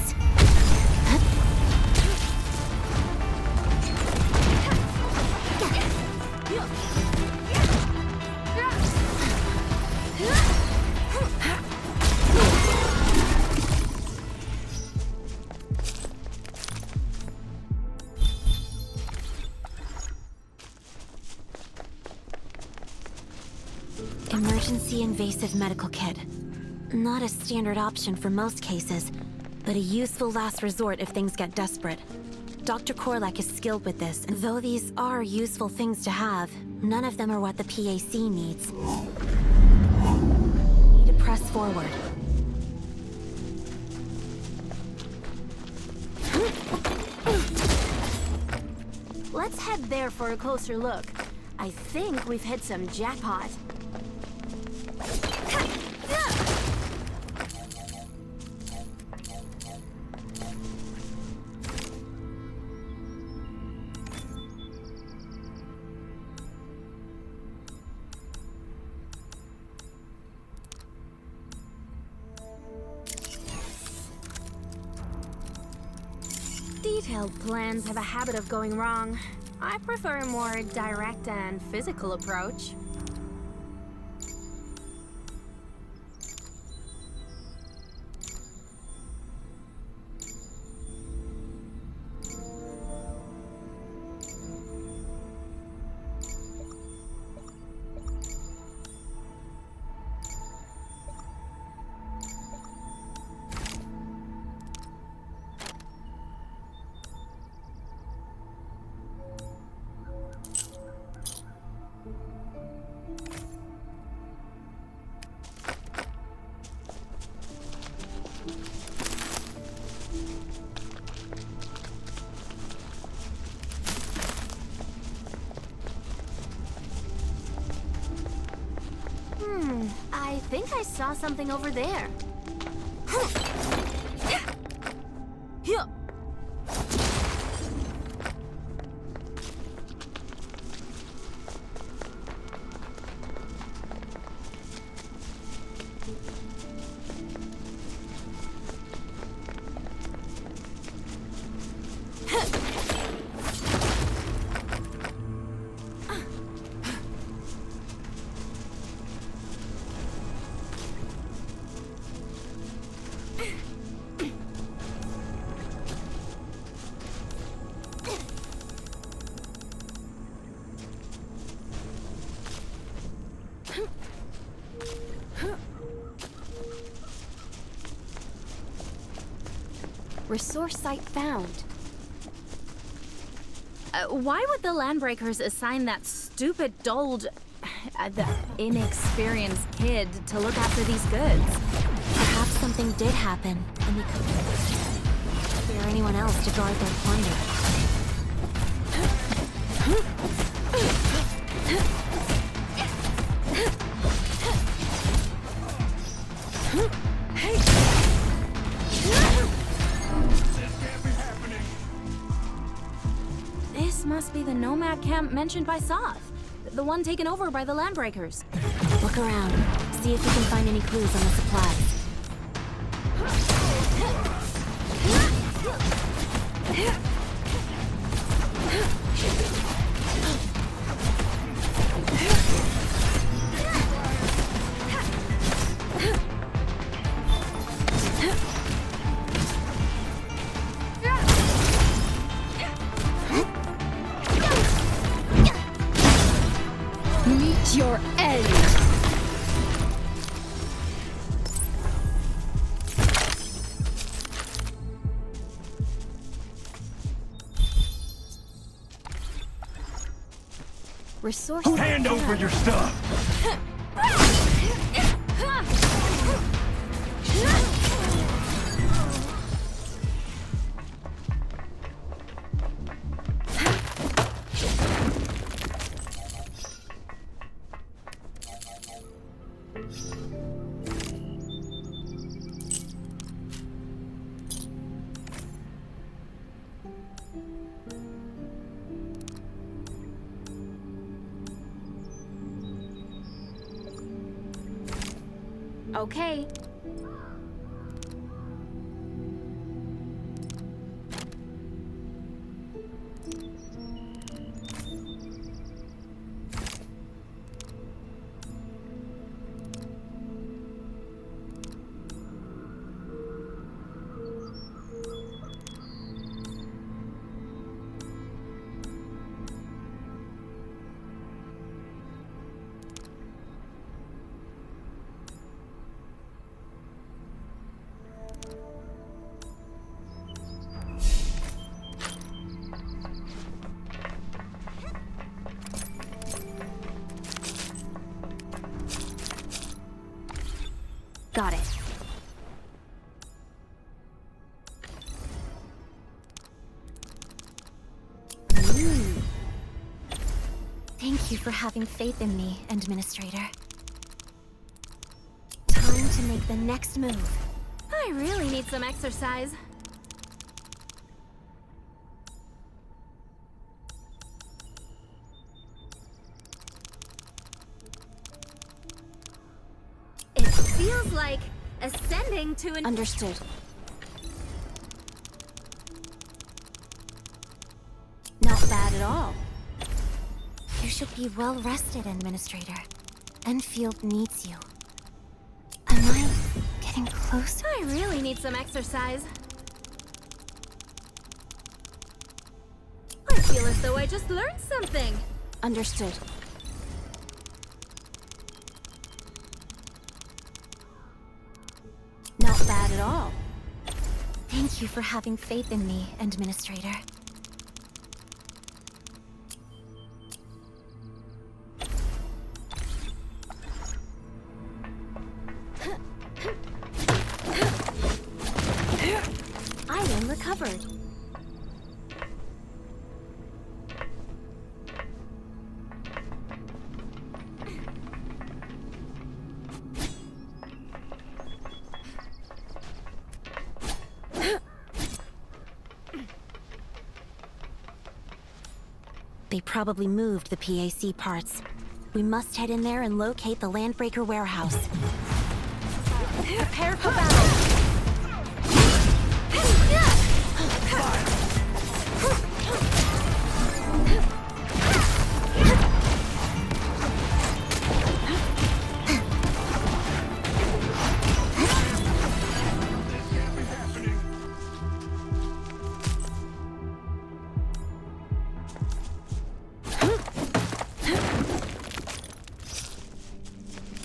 Emergency invasive medical kit. Not a standard option for most cases, but a useful last resort if things get desperate. Dr. Korlak is skilled with this, and though these are useful things to have, none of them are what the PAC needs. Need to press forward. Let's head there for a closer look. I think we've hit some jackpot. Detailed plans have a habit of going wrong. I prefer a more direct and physical approach. I think I saw something over there. Resource site found. Why would the Landbreakers assign that stupid, dulled, the inexperienced kid to look after these goods? Perhaps something did happen, and they couldn't hire anyone else to guard their plunder. This must be the nomad camp mentioned by Soth. The one taken over by the Landbreakers. Look around. See if you can find any clues on the supplies. Meet your end! Resource. Hand over your stuff! Okay. Got it. Thank you for having faith in me, Administrator. Time to make the next move. I really need some exercise. It feels like ascending to an... Understood. Not bad at all. You should be well rested, Administrator. Enfield needs you. Am I getting close? I really need some exercise. I feel as though I just learned something. Understood. Not bad at all. Thank you for having faith in me, Administrator. Item recovered. They probably moved the PAC parts. We must head in there and locate the Landbreaker warehouse. Prepare for battle.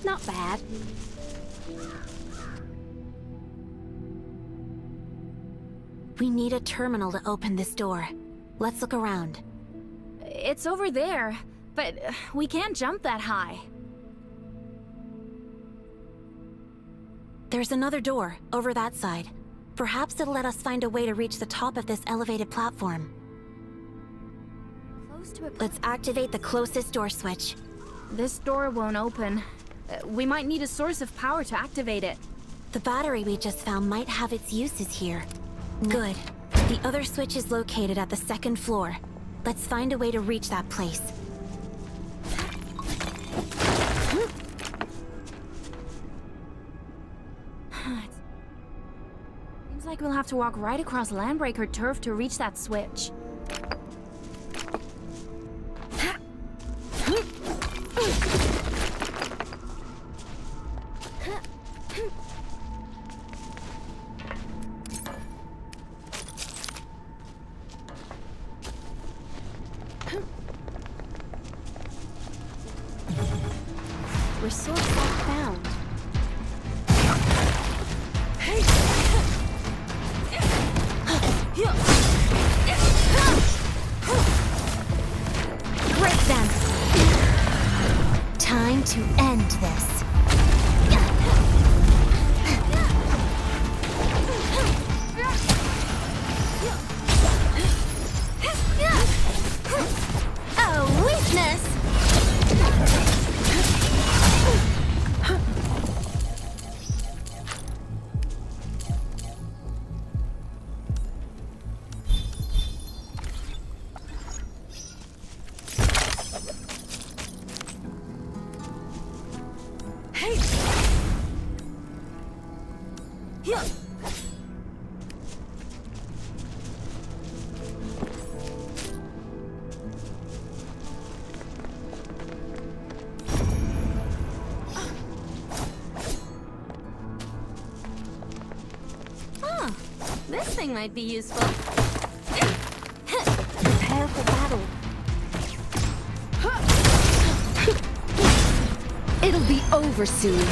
Not bad. We need a terminal to open this door. Let's look around. It's over there, but we can't jump that high. There's another door, over that side. Perhaps it'll let us find a way to reach the top of this elevated platform. Close to it. Let's activate the closest door switch. This door won't open. We might need a source of power to activate it. The battery we just found might have its uses here. Good. The other switch is located at the second floor. Let's find a way to reach that place. Seems like we'll have to walk right across Landbreaker turf to reach that switch. Resource site found. Break them! Time to end this. A weakness! This thing might be useful. Prepare for battle. It'll be over soon.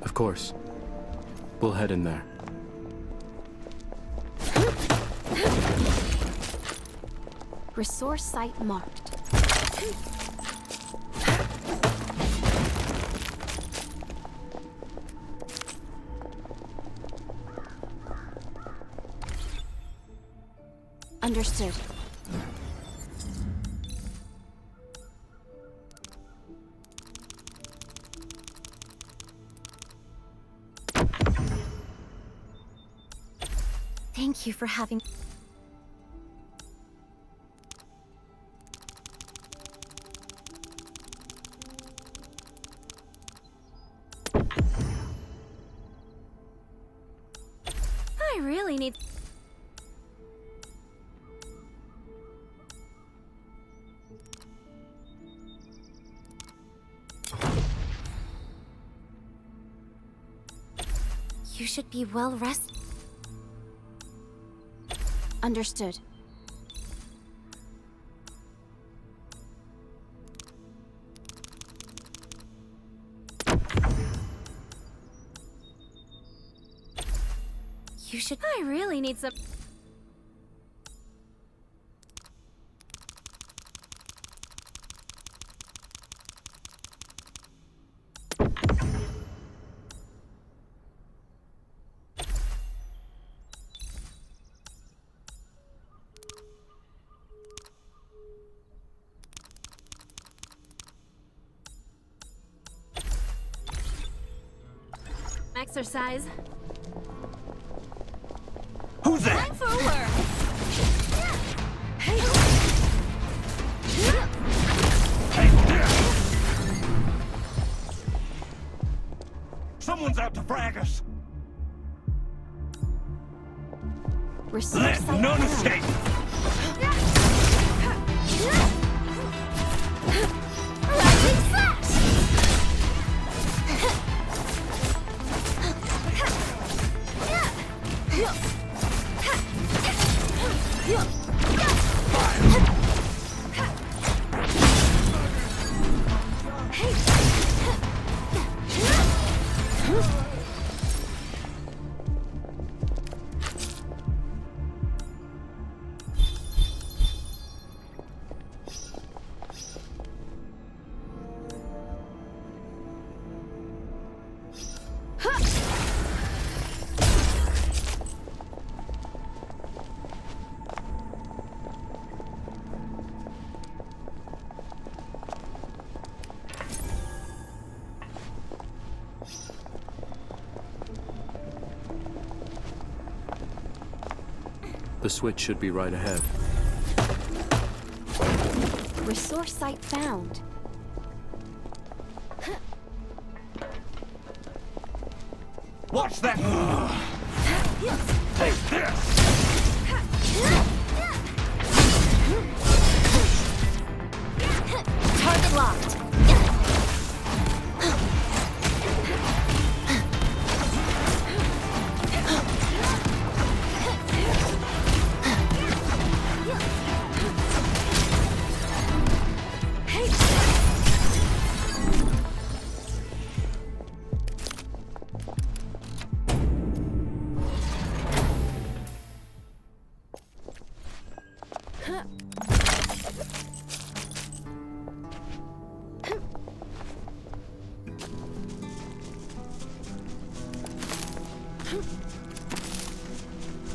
Of course. We'll head in there. Resource site marked. Understood. Thank you for having... I really need... You should be well rested. Understood. You should... I really need some... Exercise. Who's that? Time for a whirl. Someone's out to frag us! Resource Let site none found. escape! Lightning slash! The switch should be right ahead. Resource site found. Watch that! Take this! Target locked.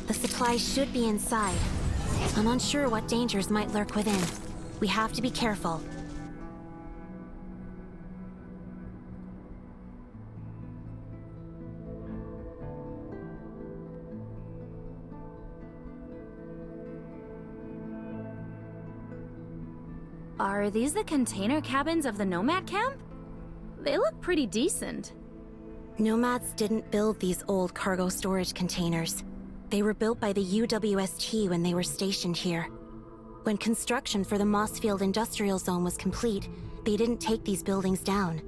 The supplies should be inside. I'm unsure what dangers might lurk within. We have to be careful. Are these the container cabins of the Nomad camp? They look pretty decent. Nomads didn't build these old cargo storage containers. They were built by the UWST when they were stationed here. When construction for the Mossfield Industrial Zone was complete, they didn't take these buildings down.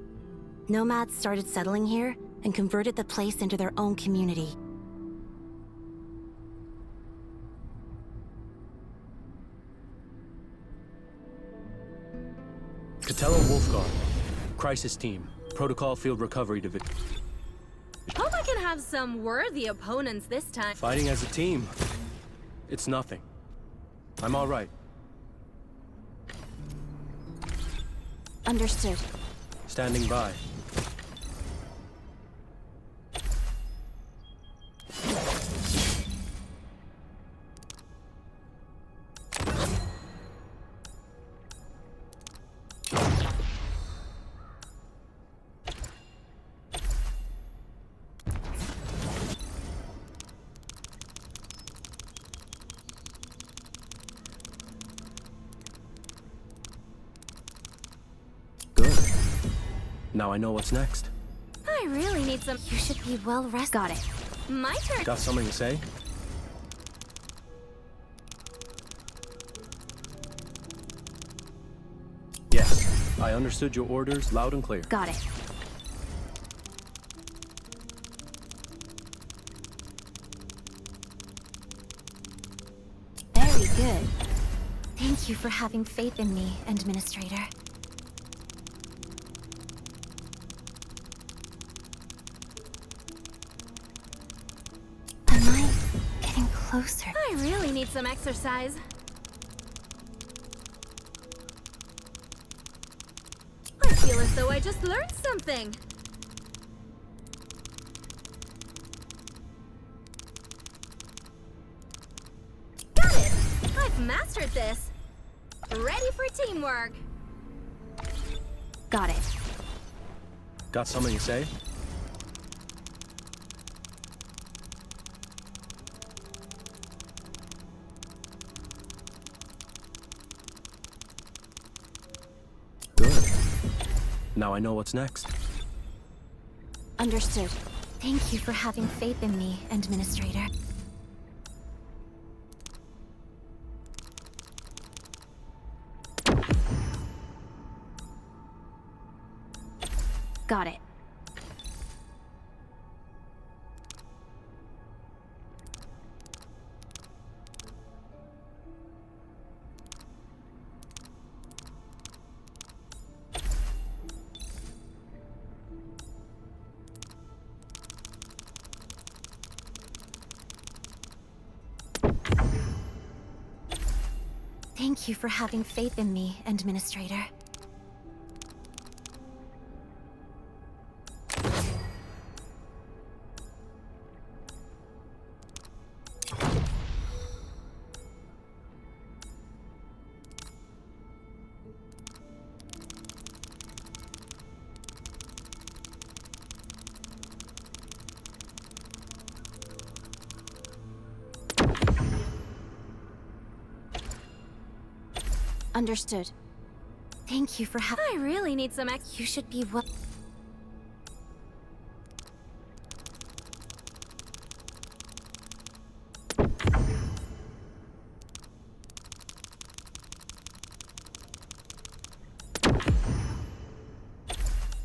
Nomads started settling here and converted the place into their own community. Catello Wolfguard. Crisis Team. Protocol Field Recovery Division. Hope I can have some worthy opponents this time. Fighting as a team. It's nothing. I'm all right. Understood. Standing by. Now I know what's next. I really need some. You should be well rested. Got it. My turn. Got something to say? Yes, I understood your orders loud and clear. Got it. Very good. Thank you for having faith in me, Administrator. Am I getting closer? I really need some exercise. I feel as though I just learned something. Got it! I've mastered this. Ready for teamwork. Got it. Got something to say? Good. Now I know what's next. Understood. Thank you for having faith in me, Administrator. Got it. Thank you for having faith in me, Administrator. Understood. Thank you for having— I really need some You should be well—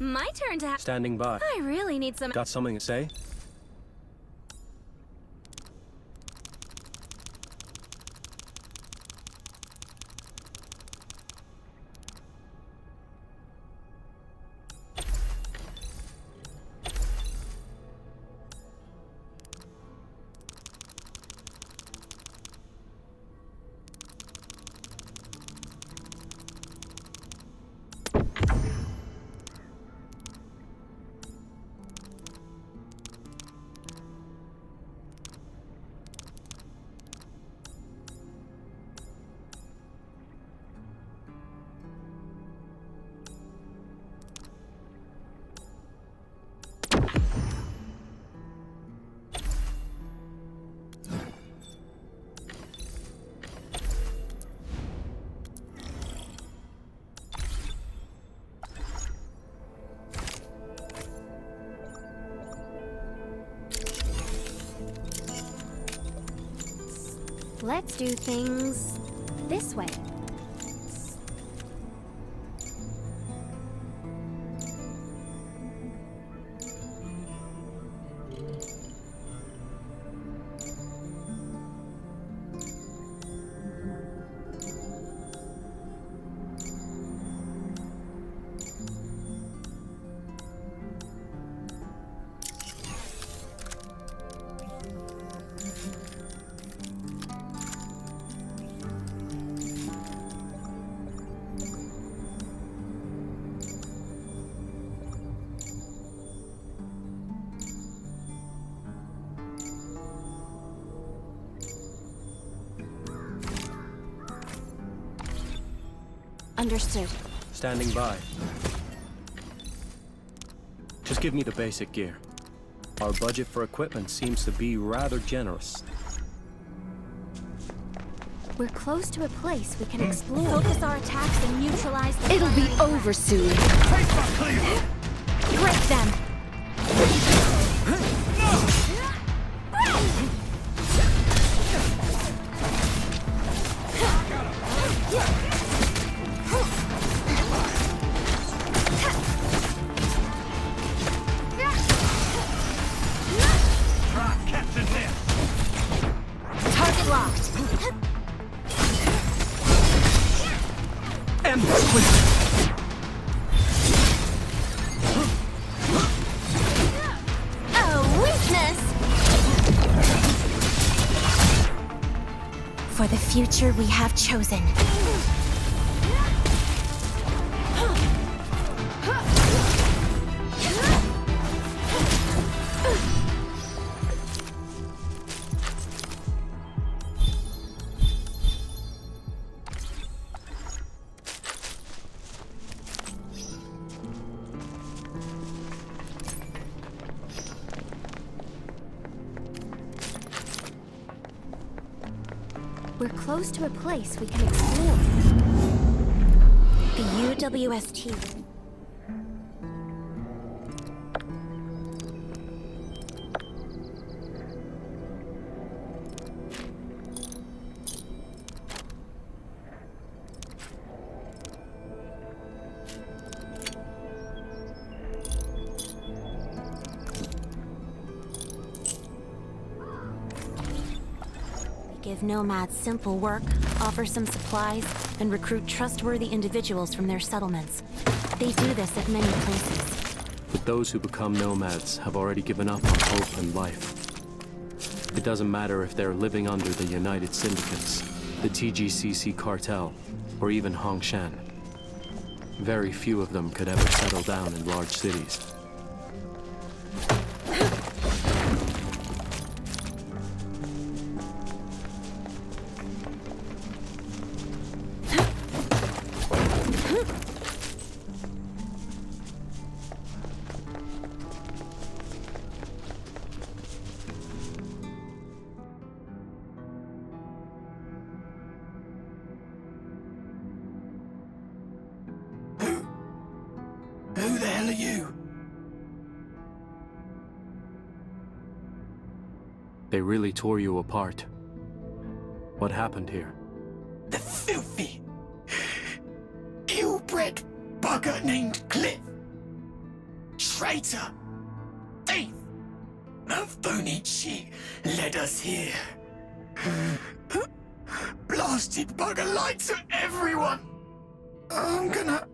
My turn to Standing by. I really need some— Got something to say? Let's do things this way. Understood. Standing by. Just give me the basic gear. Our budget for equipment seems to be rather generous. We're close to a place we can explore. Focus our attacks and neutralize the— It'll be over soon. Break them! Target locked. End this quickly! A weakness. For the future we have chosen. We're close to a place we can explore. The UWST. give nomads simple work, offer some supplies, and recruit trustworthy individuals from their settlements. They do this at many places. But those who become nomads have already given up on hope and life. It doesn't matter if they're living under the United Syndicates, the TGCC cartel, or even Hongshan. Very few of them could ever settle down in large cities. Who the hell are you? They really tore you apart. What happened here? The filthy, ill-bred bugger named Cliff. Traitor. Thief. No phony shit led us here. Blasted bugger lied to everyone. I'm gonna...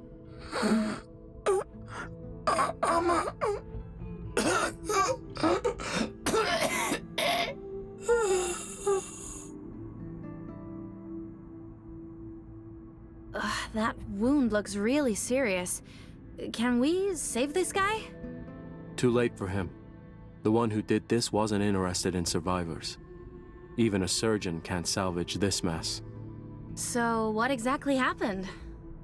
That wound looks really serious. Can we save this guy? Too late for him. The one who did this wasn't interested in survivors. Even a surgeon can't salvage this mess. So, what exactly happened?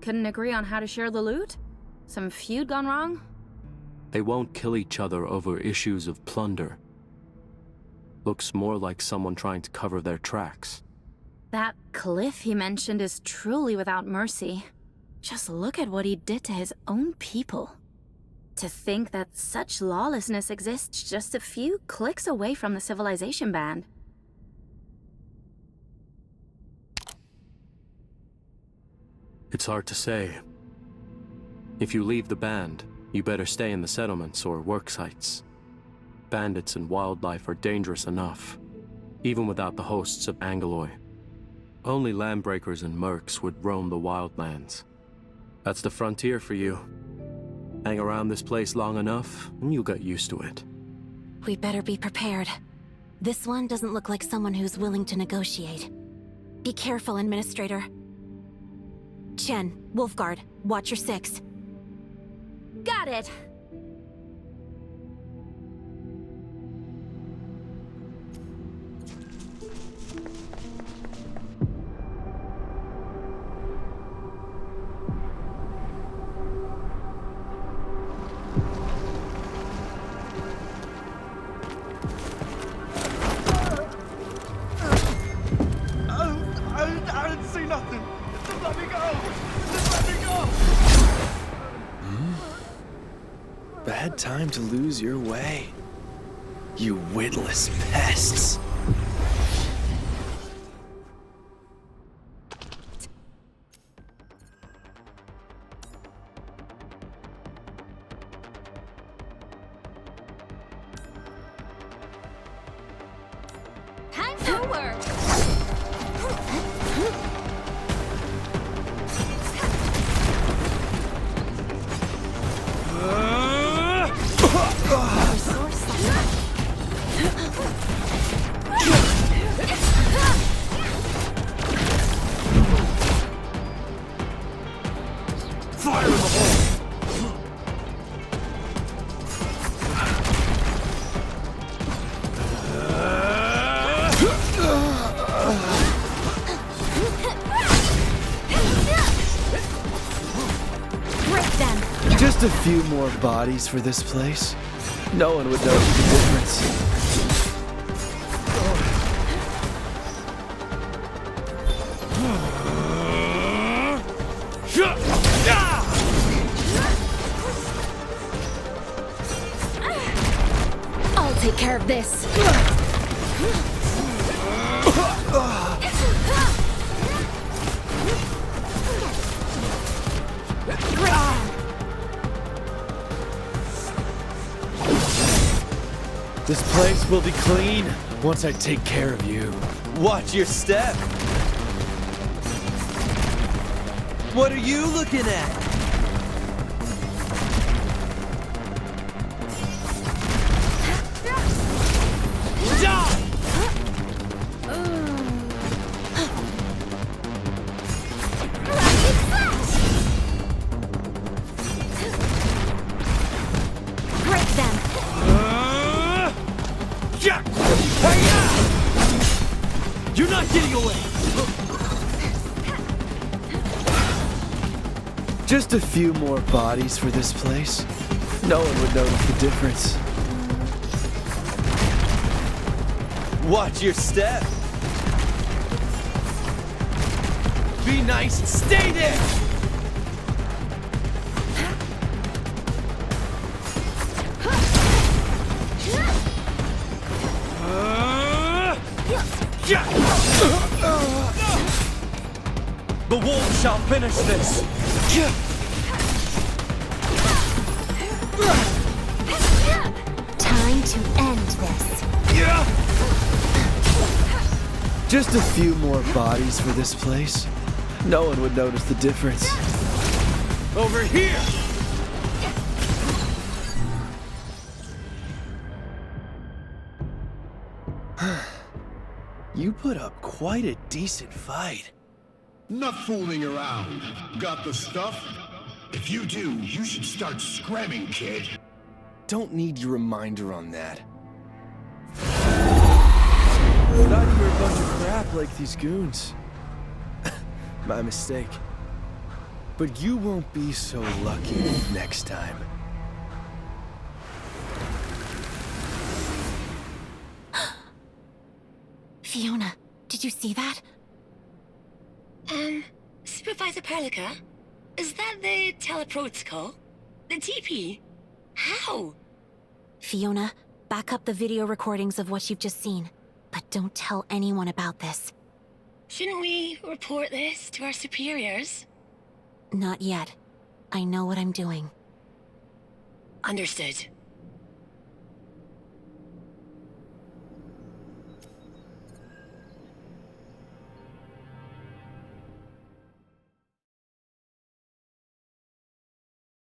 Couldn't agree on how to share the loot? Some feud gone wrong? They won't kill each other over issues of plunder. Looks more like someone trying to cover their tracks. That Cliff he mentioned is truly without mercy. Just look at what he did to his own people. To think that such lawlessness exists just a few clicks away from the civilization band. It's hard to say. If you leave the band, you better stay in the settlements or work sites. Bandits and wildlife are dangerous enough, even without the hosts of Angaloy. Only landbreakers and mercs would roam the wildlands. That's the frontier for you. Hang around this place long enough, and you'll get used to it. We better be prepared. This one doesn't look like someone who's willing to negotiate. Be careful, Administrator. Chen, Wolfguard, watch your six. Got it! I didn't see nothing. Just let me go. Just let me go. Bad time to lose your way. You witless pests. Time for work. Fire in the hole. Just a few more bodies for this place. No one would know the difference. I'll take care of this. This place will be clean once I take care of you. Watch your step. What are you looking at? Die! Break them! You're not getting away! Just a few more bodies for this place. No one would notice the difference. Watch your step. Be nice and stay there! The wolves shall finish this! Time to end this. Just a few more bodies for this place. No one would notice the difference. Over here! You put up quite a decent fight. Not fooling around. Got the stuff? If you do, you should start scramming, kid. Don't need your reminder on that. Thought you were a bunch of crap like these goons. My mistake. But you won't be so lucky next time. Fiona, did you see that? Supervisor Perlica? Is that the teleprotocol? The TP? How? Fiona, back up the video recordings of what you've just seen. But don't tell anyone about this. Shouldn't we report this to our superiors? Not yet. I know what I'm doing. Understood.